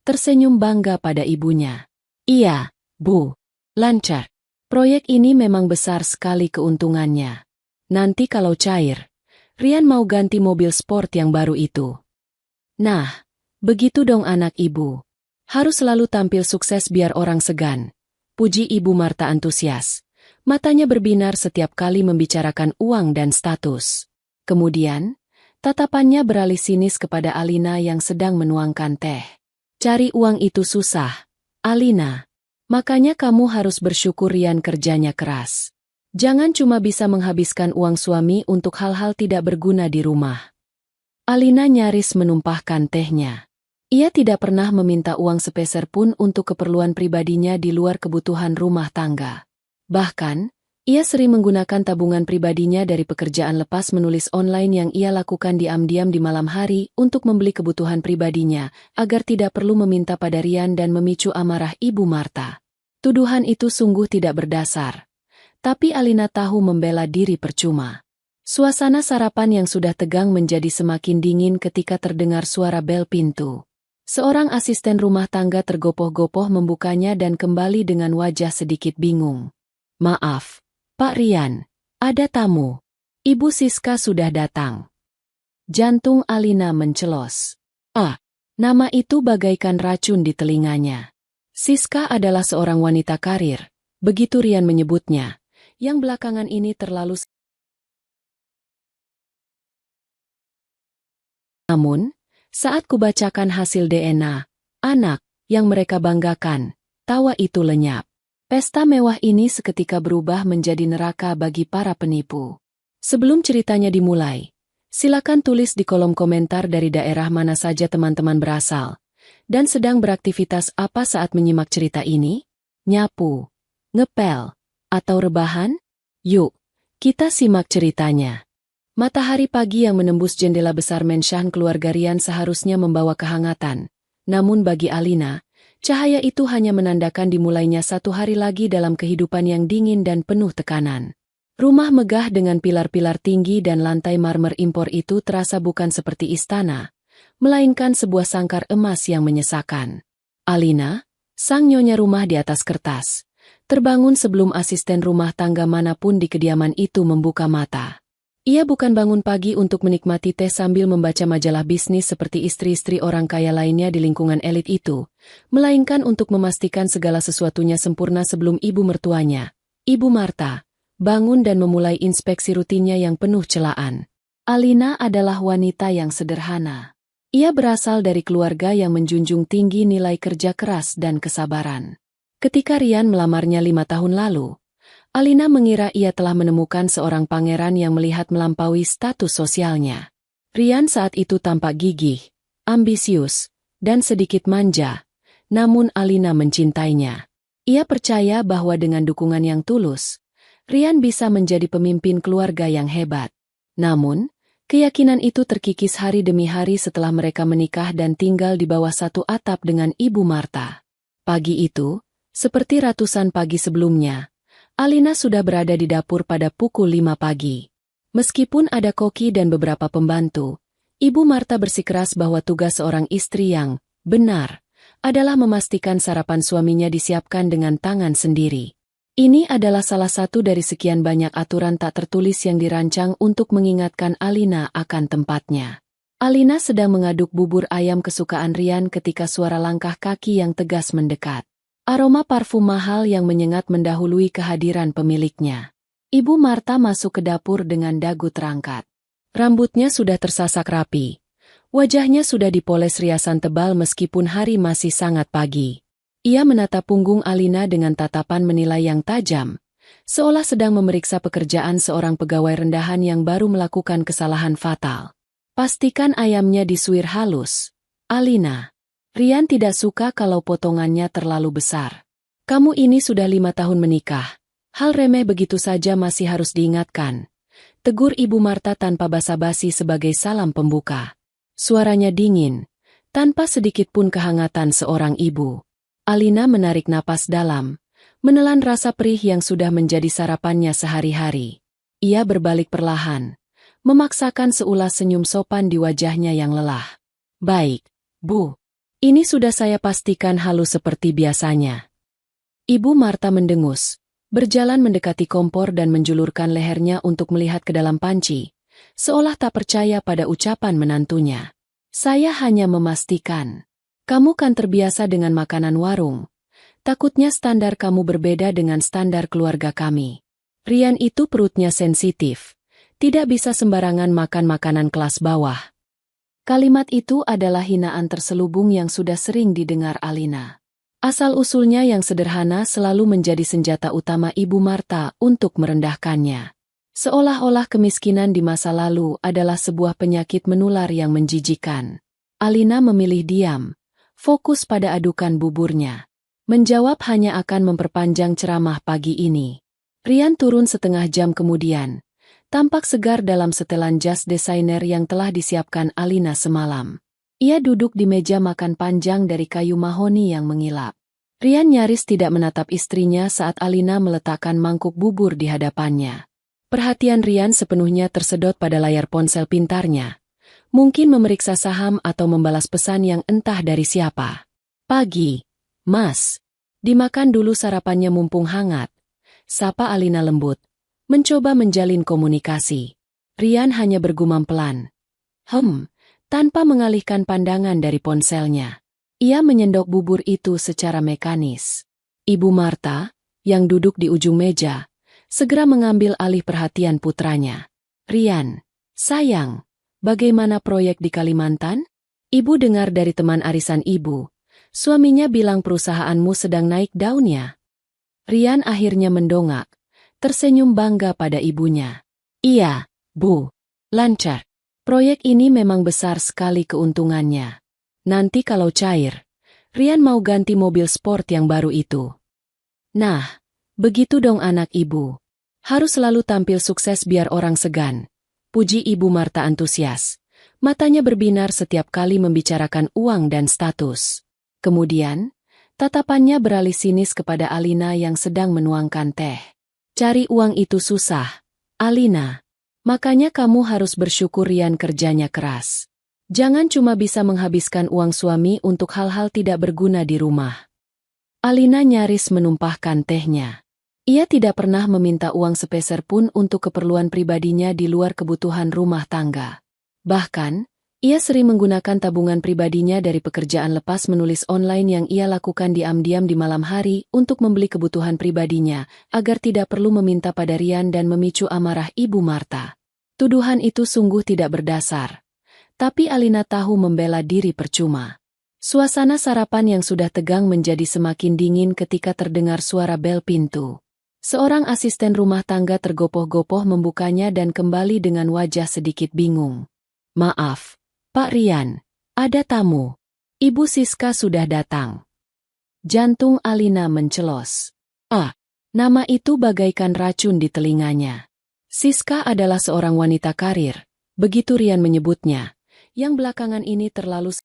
Tersenyum bangga pada ibunya. Iya, Bu. Lancar. Proyek ini memang besar sekali keuntungannya. Nanti kalau cair, Rian mau ganti mobil sport yang baru itu. Nah, begitu dong anak ibu. Harus selalu tampil sukses biar orang segan. Puji Ibu Marta antusias. Matanya berbinar setiap kali membicarakan uang dan status. Kemudian, tatapannya beralih sinis kepada Alina yang sedang menuangkan teh. Cari uang itu susah, Alina. Makanya kamu harus bersyukur Rian kerjanya keras. Jangan cuma bisa menghabiskan uang suami untuk hal-hal tidak berguna di rumah. Alina nyaris menumpahkan tehnya. Ia tidak pernah meminta uang sepeser pun untuk keperluan pribadinya di luar kebutuhan rumah tangga. Bahkan, ia sering menggunakan tabungan pribadinya dari pekerjaan lepas menulis online yang ia lakukan diam-diam di malam hari untuk membeli kebutuhan pribadinya, agar tidak perlu meminta pada Rian dan memicu amarah Ibu Marta. Tuduhan itu sungguh tidak berdasar. Tapi Alina tahu membela diri percuma. Suasana sarapan yang sudah tegang menjadi semakin dingin ketika terdengar suara bel pintu. Seorang asisten rumah tangga tergopoh-gopoh membukanya dan kembali dengan wajah sedikit bingung. "Maaf, Pak Rian, ada tamu. Ibu Siska sudah datang." Jantung Alina mencelos. Nama itu bagaikan racun di telinganya. Siska adalah seorang wanita karir, begitu Rian menyebutnya, yang belakangan ini terlalu. Namun, saat kubacakan hasil DNA, anak, yang mereka banggakan, tawa itu lenyap. Pesta mewah ini seketika berubah menjadi neraka bagi para penipu. Sebelum ceritanya dimulai, silakan tulis di kolom komentar dari daerah mana saja teman-teman berasal, dan sedang beraktivitas apa saat menyimak cerita ini? Nyapu, ngepel, atau rebahan? Yuk, kita simak ceritanya. Matahari pagi yang menembus jendela besar menshan keluarga Rian seharusnya membawa kehangatan. Namun bagi Alina, cahaya itu hanya menandakan dimulainya satu hari lagi dalam kehidupan yang dingin dan penuh tekanan. Rumah megah dengan pilar-pilar tinggi dan lantai marmer impor itu terasa bukan seperti istana, melainkan sebuah sangkar emas yang menyesakan. Alina, sang nyonya rumah di atas kertas, terbangun sebelum asisten rumah tangga manapun di kediaman itu membuka mata. Ia bukan bangun pagi untuk menikmati teh sambil membaca majalah bisnis seperti istri-istri orang kaya lainnya di lingkungan elit itu, melainkan untuk memastikan segala sesuatunya sempurna sebelum ibu mertuanya, Ibu Marta, bangun dan memulai inspeksi rutinnya yang penuh celaan. Alina adalah wanita yang sederhana. Ia berasal dari keluarga yang menjunjung tinggi nilai kerja keras dan kesabaran. Ketika Rian melamarnya 5 tahun lalu, Alina mengira ia telah menemukan seorang pangeran yang melihat melampaui status sosialnya. Rian saat itu tampak gigih, ambisius, dan sedikit manja, namun Alina mencintainya. Ia percaya bahwa dengan dukungan yang tulus, Rian bisa menjadi pemimpin keluarga yang hebat. Namun, keyakinan itu terkikis hari demi hari setelah mereka menikah dan tinggal di bawah satu atap dengan Ibu Marta. Pagi itu, seperti ratusan pagi sebelumnya, Alina sudah berada di dapur pada pukul 5 pagi. Meskipun ada koki dan beberapa pembantu, Ibu Marta bersikeras bahwa tugas seorang istri yang benar adalah memastikan sarapan suaminya disiapkan dengan tangan sendiri. Ini adalah salah satu dari sekian banyak aturan tak tertulis yang dirancang untuk mengingatkan Alina akan tempatnya. Alina sedang mengaduk bubur ayam kesukaan Rian ketika suara langkah kaki yang tegas mendekat. Aroma parfum mahal yang menyengat mendahului kehadiran pemiliknya. Ibu Marta masuk ke dapur dengan dagu terangkat. Rambutnya sudah tersasak rapi. Wajahnya sudah dipoles riasan tebal meskipun hari masih sangat pagi. Ia menatap punggung Alina dengan tatapan menilai yang tajam, seolah sedang memeriksa pekerjaan seorang pegawai rendahan yang baru melakukan kesalahan fatal. Pastikan ayamnya disuir halus, Alina. Rian tidak suka kalau potongannya terlalu besar. Kamu ini sudah 5 tahun menikah. Hal remeh begitu saja masih harus diingatkan. Tegur Ibu Marta tanpa basa-basi sebagai salam pembuka. Suaranya dingin, tanpa sedikit pun kehangatan seorang ibu. Alina menarik napas dalam, menelan rasa perih yang sudah menjadi sarapannya sehari-hari. Ia berbalik perlahan, memaksakan seulas senyum sopan di wajahnya yang lelah. Baik, Bu. Ini sudah saya pastikan halus seperti biasanya. Ibu Marta mendengus, berjalan mendekati kompor dan menjulurkan lehernya untuk melihat ke dalam panci, seolah tak percaya pada ucapan menantunya. Saya hanya memastikan. Kamu kan terbiasa dengan makanan warung. Takutnya standar kamu berbeda dengan standar keluarga kami. Rian itu perutnya sensitif. Tidak bisa sembarangan makan makanan kelas bawah. Kalimat itu adalah hinaan terselubung yang sudah sering didengar Alina. Asal-usulnya yang sederhana selalu menjadi senjata utama Ibu Marta untuk merendahkannya. Seolah-olah kemiskinan di masa lalu adalah sebuah penyakit menular yang menjijikan. Alina memilih diam, fokus pada adukan buburnya. Menjawab hanya akan memperpanjang ceramah pagi ini. Rian turun setengah jam kemudian. Tampak segar dalam setelan jas desainer yang telah disiapkan Alina semalam. Ia duduk di meja makan panjang dari kayu mahoni yang mengilap. Rian nyaris tidak menatap istrinya saat Alina meletakkan mangkuk bubur di hadapannya. Perhatian Rian sepenuhnya tersedot pada layar ponsel pintarnya. Mungkin memeriksa saham atau membalas pesan yang entah dari siapa. Pagi, Mas. Dimakan dulu sarapannya mumpung hangat. Sapa Alina lembut. Mencoba menjalin komunikasi. Rian hanya bergumam pelan. Tanpa mengalihkan pandangan dari ponselnya. Ia menyendok bubur itu secara mekanis. Ibu Marta, yang duduk di ujung meja, segera mengambil alih perhatian putranya. Rian, sayang, bagaimana proyek di Kalimantan? Ibu dengar dari teman arisan ibu. Suaminya bilang perusahaanmu sedang naik daunnya. Rian akhirnya mendongak. Tersenyum bangga pada ibunya. Iya, Bu. Lancar. Proyek ini memang besar sekali keuntungannya. Nanti kalau cair, Rian mau ganti mobil sport yang baru itu. Nah, begitu dong anak ibu. Harus selalu tampil sukses biar orang segan. Puji Ibu Marta antusias. Matanya berbinar setiap kali membicarakan uang dan status. Kemudian, tatapannya beralih sinis kepada Alina yang sedang menuangkan teh. Cari uang itu susah, Alina. Makanya kamu harus bersyukur Rian kerjanya keras. Jangan cuma bisa menghabiskan uang suami untuk hal-hal tidak berguna di rumah. Alina nyaris menumpahkan tehnya. Ia tidak pernah meminta uang sepeser pun untuk keperluan pribadinya di luar kebutuhan rumah tangga. Bahkan, ia sering menggunakan tabungan pribadinya dari pekerjaan lepas menulis online yang ia lakukan diam-diam di malam hari untuk membeli kebutuhan pribadinya, agar tidak perlu meminta pada Rian dan memicu amarah Ibu Marta. Tuduhan itu sungguh tidak berdasar. Tapi Alina tahu membela diri percuma. Suasana sarapan yang sudah tegang menjadi semakin dingin ketika terdengar suara bel pintu. Seorang asisten rumah tangga tergopoh-gopoh membukanya dan kembali dengan wajah sedikit bingung. Maaf, Pak Rian, ada tamu. Ibu Siska sudah datang. Jantung Alina mencelos. Nama itu bagaikan racun di telinganya. Siska adalah seorang wanita karir, begitu Rian menyebutnya, yang belakangan ini terlalu.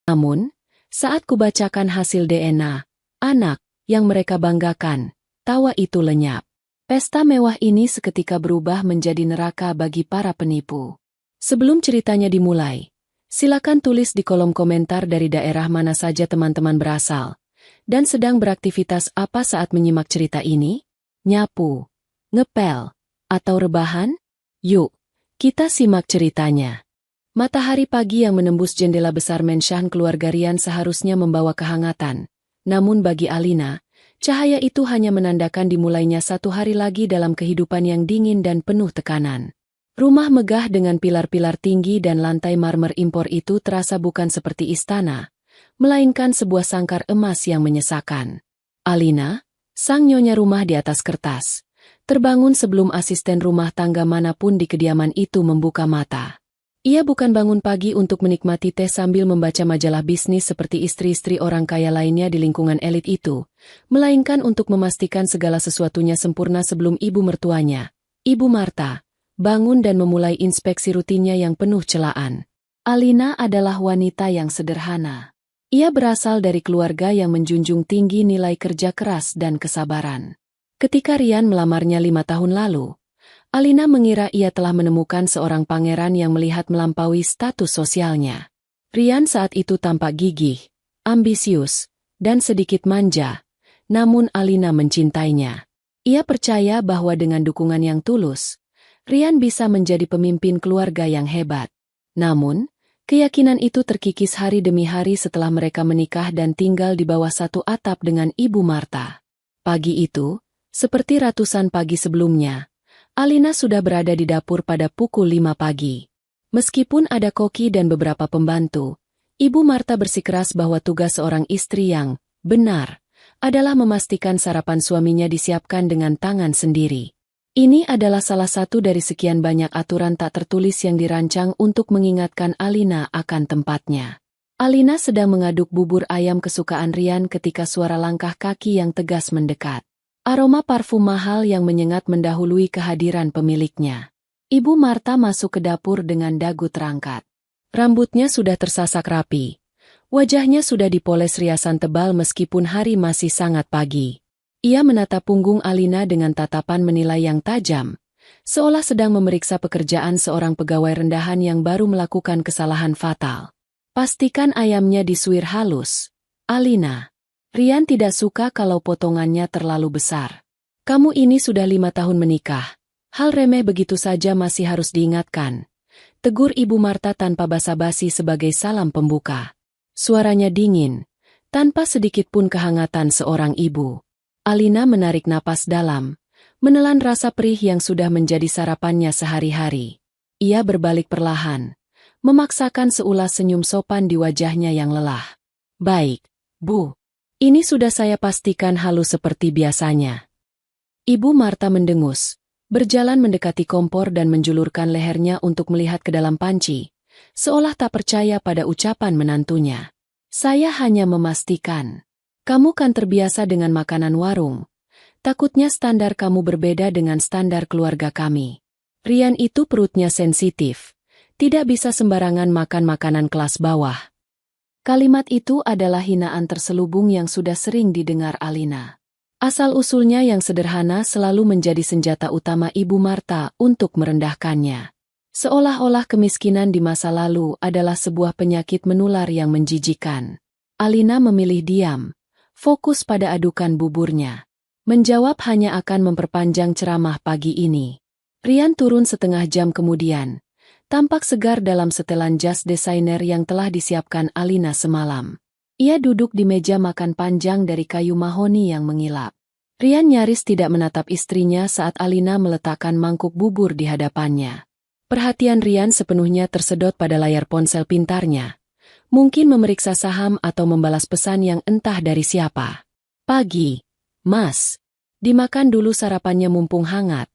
Namun, saat kubacakan hasil DNA, anak, yang mereka banggakan, tawa itu lenyap. Pesta mewah ini seketika berubah menjadi neraka bagi para penipu. Sebelum ceritanya dimulai, silakan tulis di kolom komentar dari daerah mana saja teman-teman berasal, dan sedang beraktivitas apa saat menyimak cerita ini? Nyapu, ngepel, atau rebahan? Yuk, kita simak ceritanya. Matahari pagi yang menembus jendela besar menshan keluarga Rian seharusnya membawa kehangatan. Namun bagi Alina, cahaya itu hanya menandakan dimulainya satu hari lagi dalam kehidupan yang dingin dan penuh tekanan. Rumah megah dengan pilar-pilar tinggi dan lantai marmer impor itu terasa bukan seperti istana, melainkan sebuah sangkar emas yang menyesakan. Alina, sang nyonya rumah di atas kertas, terbangun sebelum asisten rumah tangga manapun di kediaman itu membuka mata. Ia bukan bangun pagi untuk menikmati teh sambil membaca majalah bisnis seperti istri-istri orang kaya lainnya di lingkungan elit itu, melainkan untuk memastikan segala sesuatunya sempurna sebelum ibu mertuanya, Ibu Marta, bangun dan memulai inspeksi rutinnya yang penuh celaan. Alina adalah wanita yang sederhana. Ia berasal dari keluarga yang menjunjung tinggi nilai kerja keras dan kesabaran. Ketika Rian melamarnya 5 tahun lalu, Alina mengira ia telah menemukan seorang pangeran yang melihat melampaui status sosialnya. Rian saat itu tampak gigih, ambisius, dan sedikit manja, namun Alina mencintainya. Ia percaya bahwa dengan dukungan yang tulus, Rian bisa menjadi pemimpin keluarga yang hebat. Namun, keyakinan itu terkikis hari demi hari setelah mereka menikah dan tinggal di bawah satu atap dengan Ibu Marta. Pagi itu, seperti ratusan pagi sebelumnya, Alina sudah berada di dapur pada pukul 5 pagi. Meskipun ada koki dan beberapa pembantu, Ibu Marta bersikeras bahwa tugas seorang istri yang benar adalah memastikan sarapan suaminya disiapkan dengan tangan sendiri. Ini adalah salah satu dari sekian banyak aturan tak tertulis yang dirancang untuk mengingatkan Alina akan tempatnya. Alina sedang mengaduk bubur ayam kesukaan Rian ketika suara langkah kaki yang tegas mendekat. Aroma parfum mahal yang menyengat mendahului kehadiran pemiliknya. Ibu Marta masuk ke dapur dengan dagu terangkat. Rambutnya sudah tersasak rapi. Wajahnya sudah dipoles riasan tebal meskipun hari masih sangat pagi. Ia menatap punggung Alina dengan tatapan menilai yang tajam, seolah sedang memeriksa pekerjaan seorang pegawai rendahan yang baru melakukan kesalahan fatal. Pastikan ayamnya disuir halus, Alina. Rian tidak suka kalau potongannya terlalu besar. Kamu ini sudah 5 tahun menikah. Hal remeh begitu saja masih harus diingatkan. Tegur Ibu Marta tanpa basa-basi sebagai salam pembuka. Suaranya dingin, tanpa sedikit pun kehangatan seorang ibu. Alina menarik napas dalam, menelan rasa perih yang sudah menjadi sarapannya sehari-hari. Ia berbalik perlahan, memaksakan seulas senyum sopan di wajahnya yang lelah. Baik, Bu. Ini sudah saya pastikan halus seperti biasanya. Ibu Marta mendengus, berjalan mendekati kompor dan menjulurkan lehernya untuk melihat ke dalam panci, seolah tak percaya pada ucapan menantunya. Saya hanya memastikan. Kamu kan terbiasa dengan makanan warung. Takutnya standar kamu berbeda dengan standar keluarga kami. Rian itu perutnya sensitif. Tidak bisa sembarangan makan makanan kelas bawah. Kalimat itu adalah hinaan terselubung yang sudah sering didengar Alina. Asal-usulnya yang sederhana selalu menjadi senjata utama Ibu Marta untuk merendahkannya. Seolah-olah kemiskinan di masa lalu adalah sebuah penyakit menular yang menjijikan. Alina memilih diam. Fokus pada adukan buburnya. Menjawab hanya akan memperpanjang ceramah pagi ini. Rian turun setengah jam kemudian. Tampak segar dalam setelan jas desainer yang telah disiapkan Alina semalam. Ia duduk di meja makan panjang dari kayu mahoni yang mengilap. Rian nyaris tidak menatap istrinya saat Alina meletakkan mangkuk bubur di hadapannya. Perhatian Rian sepenuhnya tersedot pada layar ponsel pintarnya. Mungkin memeriksa saham atau membalas pesan yang entah dari siapa. Pagi, Mas. Dimakan dulu sarapannya mumpung hangat.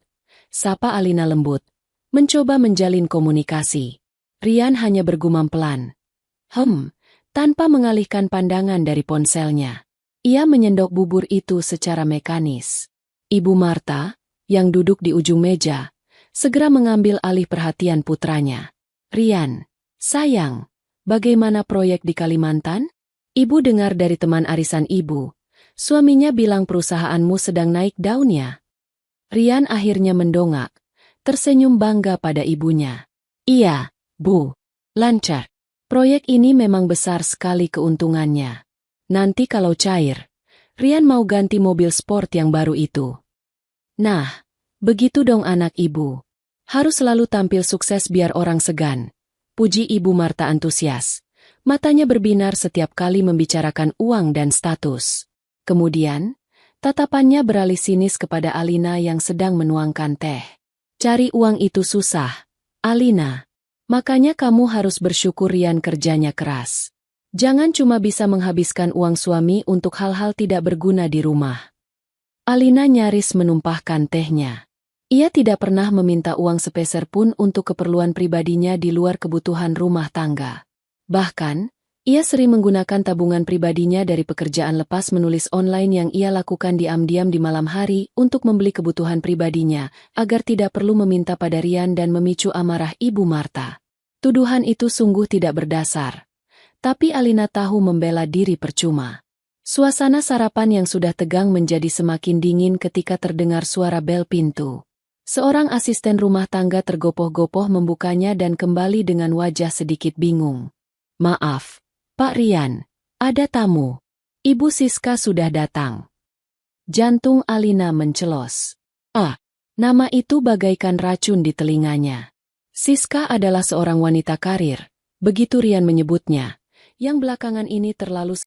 Sapa Alina lembut. Mencoba menjalin komunikasi. Rian hanya bergumam pelan. Tanpa mengalihkan pandangan dari ponselnya. Ia menyendok bubur itu secara mekanis. Ibu Marta, yang duduk di ujung meja, segera mengambil alih perhatian putranya. Rian, sayang. Bagaimana proyek di Kalimantan? Ibu dengar dari teman arisan ibu. Suaminya bilang perusahaanmu sedang naik daunnya. Rian akhirnya mendongak, tersenyum bangga pada ibunya. Iya, Bu. Lancar. Proyek ini memang besar sekali keuntungannya. Nanti kalau cair, Rian mau ganti mobil sport yang baru itu. Nah, begitu dong anak ibu. Harus selalu tampil sukses biar orang segan. Puji Ibu Marta antusias. Matanya berbinar setiap kali membicarakan uang dan status. Kemudian, tatapannya beralih sinis kepada Alina yang sedang menuangkan teh. Cari uang itu susah, Alina. Makanya kamu harus bersyukur Rian kerjanya keras. Jangan cuma bisa menghabiskan uang suami untuk hal-hal tidak berguna di rumah. Alina nyaris menumpahkan tehnya. Ia tidak pernah meminta uang sepeser pun untuk keperluan pribadinya di luar kebutuhan rumah tangga. Bahkan, ia sering menggunakan tabungan pribadinya dari pekerjaan lepas menulis online yang ia lakukan diam-diam di malam hari untuk membeli kebutuhan pribadinya, agar tidak perlu meminta pada Rian dan memicu amarah Ibu Marta. Tuduhan itu sungguh tidak berdasar. Tapi Alina tahu membela diri percuma. Suasana sarapan yang sudah tegang menjadi semakin dingin ketika terdengar suara bel pintu. Seorang asisten rumah tangga tergopoh-gopoh membukanya dan kembali dengan wajah sedikit bingung. Maaf, Pak Rian, ada tamu. Ibu Siska sudah datang. Jantung Alina mencelos. Nama itu bagaikan racun di telinganya. Siska adalah seorang wanita karir, begitu Rian menyebutnya, yang belakangan ini terlalu.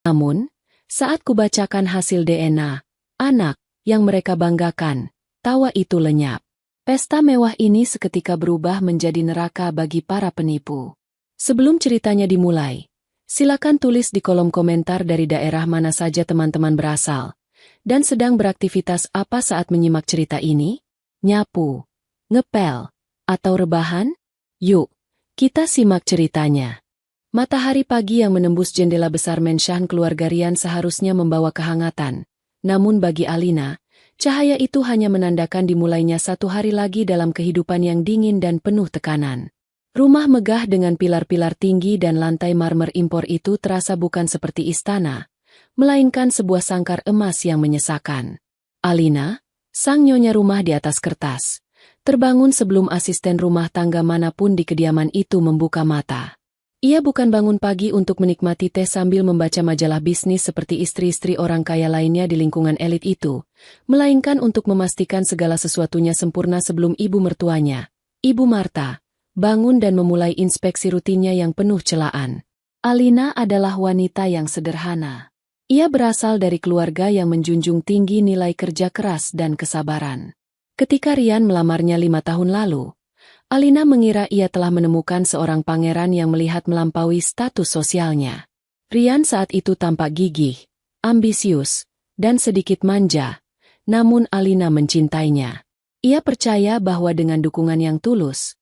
Namun, saat kubacakan hasil DNA, anak, yang mereka banggakan, tawa itu lenyap. Pesta mewah ini seketika berubah menjadi neraka bagi para penipu. Sebelum ceritanya dimulai, Silakan tulis di kolom komentar dari daerah mana saja teman-teman berasal, dan sedang beraktivitas apa saat menyimak cerita ini? Nyapu, ngepel, atau rebahan? Yuk, kita simak ceritanya. Matahari pagi yang menembus jendela besar menshan keluarga Rian seharusnya membawa kehangatan. Namun bagi Alina, cahaya itu hanya menandakan dimulainya satu hari lagi dalam kehidupan yang dingin dan penuh tekanan. Rumah megah dengan pilar-pilar tinggi dan lantai marmer impor itu terasa bukan seperti istana, melainkan sebuah sangkar emas yang menyesakan. Alina, sang nyonya rumah di atas kertas, terbangun sebelum asisten rumah tangga manapun di kediaman itu membuka mata. Ia bukan bangun pagi untuk menikmati teh sambil membaca majalah bisnis seperti istri-istri orang kaya lainnya di lingkungan elit itu, melainkan untuk memastikan segala sesuatunya sempurna sebelum ibu mertuanya, Ibu Marta, bangun dan memulai inspeksi rutinnya yang penuh celaan. Alina adalah wanita yang sederhana. Ia berasal dari keluarga yang menjunjung tinggi nilai kerja keras dan kesabaran. Ketika Rian melamarnya 5 tahun lalu, Alina mengira ia telah menemukan seorang pangeran yang melihat melampaui status sosialnya. Rian saat itu tampak gigih, ambisius, dan sedikit manja, namun Alina mencintainya. Ia percaya bahwa dengan dukungan yang tulus,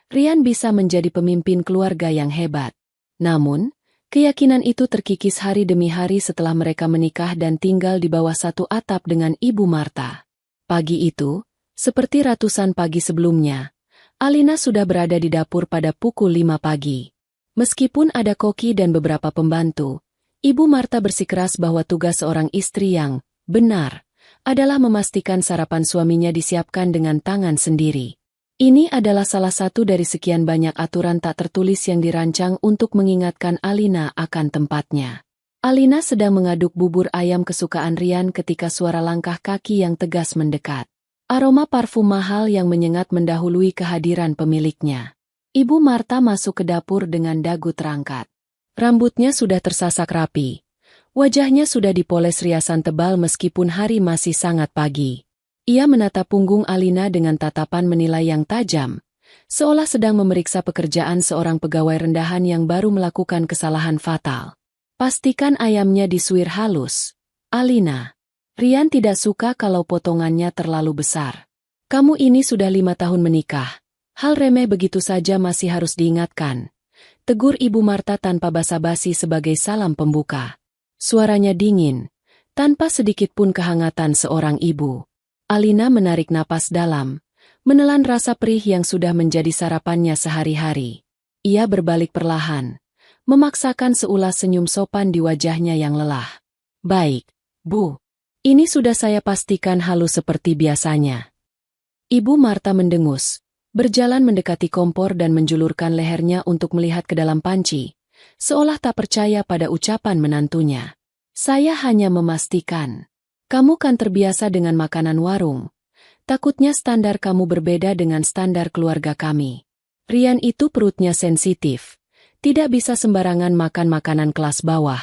Rian bisa menjadi pemimpin keluarga yang hebat. Namun, keyakinan itu terkikis hari demi hari setelah mereka menikah dan tinggal di bawah satu atap dengan Ibu Marta. Pagi itu, seperti ratusan pagi sebelumnya, Alina sudah berada di dapur pada pukul 5 pagi. Meskipun ada koki dan beberapa pembantu, Ibu Marta bersikeras bahwa tugas seorang istri yang benar adalah memastikan sarapan suaminya disiapkan dengan tangan sendiri. Ini adalah salah satu dari sekian banyak aturan tak tertulis yang dirancang untuk mengingatkan Alina akan tempatnya. Alina sedang mengaduk bubur ayam kesukaan Rian ketika suara langkah kaki yang tegas mendekat. Aroma parfum mahal yang menyengat mendahului kehadiran pemiliknya. Ibu Marta masuk ke dapur dengan dagu terangkat. Rambutnya sudah tersasak rapi. Wajahnya sudah dipoles riasan tebal meskipun hari masih sangat pagi. Ia menatap punggung Alina dengan tatapan menilai yang tajam, seolah sedang memeriksa pekerjaan seorang pegawai rendahan yang baru melakukan kesalahan fatal. Pastikan ayamnya disuir halus. Alina. Rian tidak suka kalau potongannya terlalu besar. Kamu ini sudah 5 tahun menikah. Hal remeh begitu saja masih harus diingatkan. Tegur Ibu Marta tanpa basa-basi sebagai salam pembuka. Suaranya dingin, tanpa sedikit pun kehangatan seorang ibu. Alina menarik napas dalam, menelan rasa perih yang sudah menjadi sarapannya sehari-hari. Ia berbalik perlahan, memaksakan seulas senyum sopan di wajahnya yang lelah. Baik, Bu. Ini sudah saya pastikan halus seperti biasanya. Ibu Marta mendengus, berjalan mendekati kompor dan menjulurkan lehernya untuk melihat ke dalam panci, seolah tak percaya pada ucapan menantunya. Saya hanya memastikan. Kamu kan terbiasa dengan makanan warung. Takutnya standar kamu berbeda dengan standar keluarga kami. Rian itu perutnya sensitif. Tidak bisa sembarangan makan makanan kelas bawah.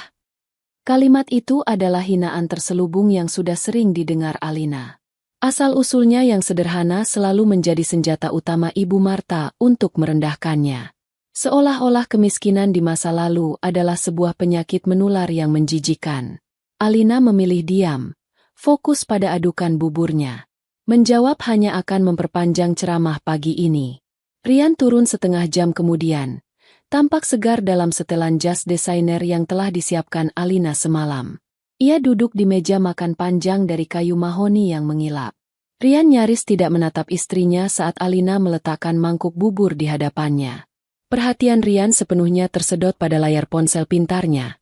Kalimat itu adalah hinaan terselubung yang sudah sering didengar Alina. Asal-usulnya yang sederhana selalu menjadi senjata utama Ibu Marta untuk merendahkannya. Seolah-olah kemiskinan di masa lalu adalah sebuah penyakit menular yang menjijikan. Alina memilih diam. Fokus pada adukan buburnya. Menjawab hanya akan memperpanjang ceramah pagi ini. Rian turun setengah jam kemudian. Tampak segar dalam setelan jas desainer yang telah disiapkan Alina semalam. Ia duduk di meja makan panjang dari kayu mahoni yang mengilap. Rian nyaris tidak menatap istrinya saat Alina meletakkan mangkuk bubur di hadapannya. Perhatian Rian sepenuhnya tersedot pada layar ponsel pintarnya.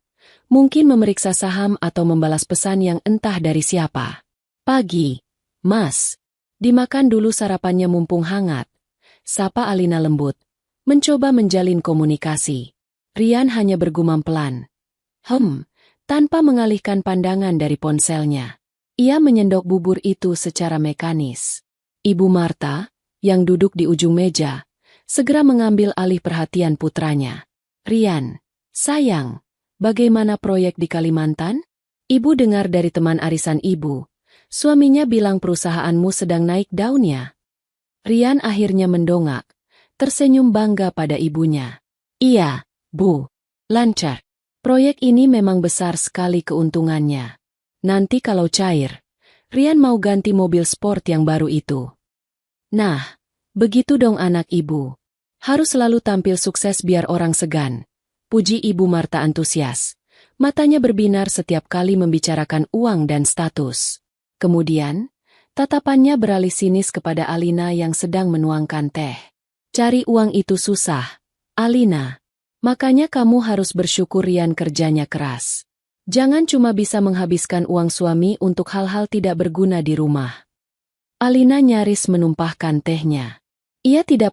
Mungkin memeriksa saham atau membalas pesan yang entah dari siapa. Pagi, Mas. Dimakan dulu sarapannya mumpung hangat. Sapa Alina lembut. Mencoba menjalin komunikasi. Rian hanya bergumam pelan. Tanpa mengalihkan pandangan dari ponselnya. Ia menyendok bubur itu secara mekanis. Ibu Marta, yang duduk di ujung meja, segera mengambil alih perhatian putranya. Rian, sayang. Bagaimana proyek di Kalimantan? Ibu dengar dari teman arisan ibu. Suaminya bilang perusahaanmu sedang naik daunnya. Rian akhirnya mendongak, tersenyum bangga pada ibunya. Iya, Bu. Lancar. Proyek ini memang besar sekali keuntungannya. Nanti kalau cair, Rian mau ganti mobil sport yang baru itu. Nah, begitu dong anak ibu. Harus selalu tampil sukses biar orang segan. Puji Ibu Marta antusias. Matanya berbinar setiap kali membicarakan uang dan status. Kemudian, tatapannya beralih sinis kepada Alina yang sedang menuangkan teh. Cari uang itu susah, Alina. Makanya kamu harus bersyukur Rian kerjanya keras. Jangan cuma bisa menghabiskan uang suami untuk hal-hal tidak berguna di rumah. Alina nyaris menumpahkan tehnya. Ia tidak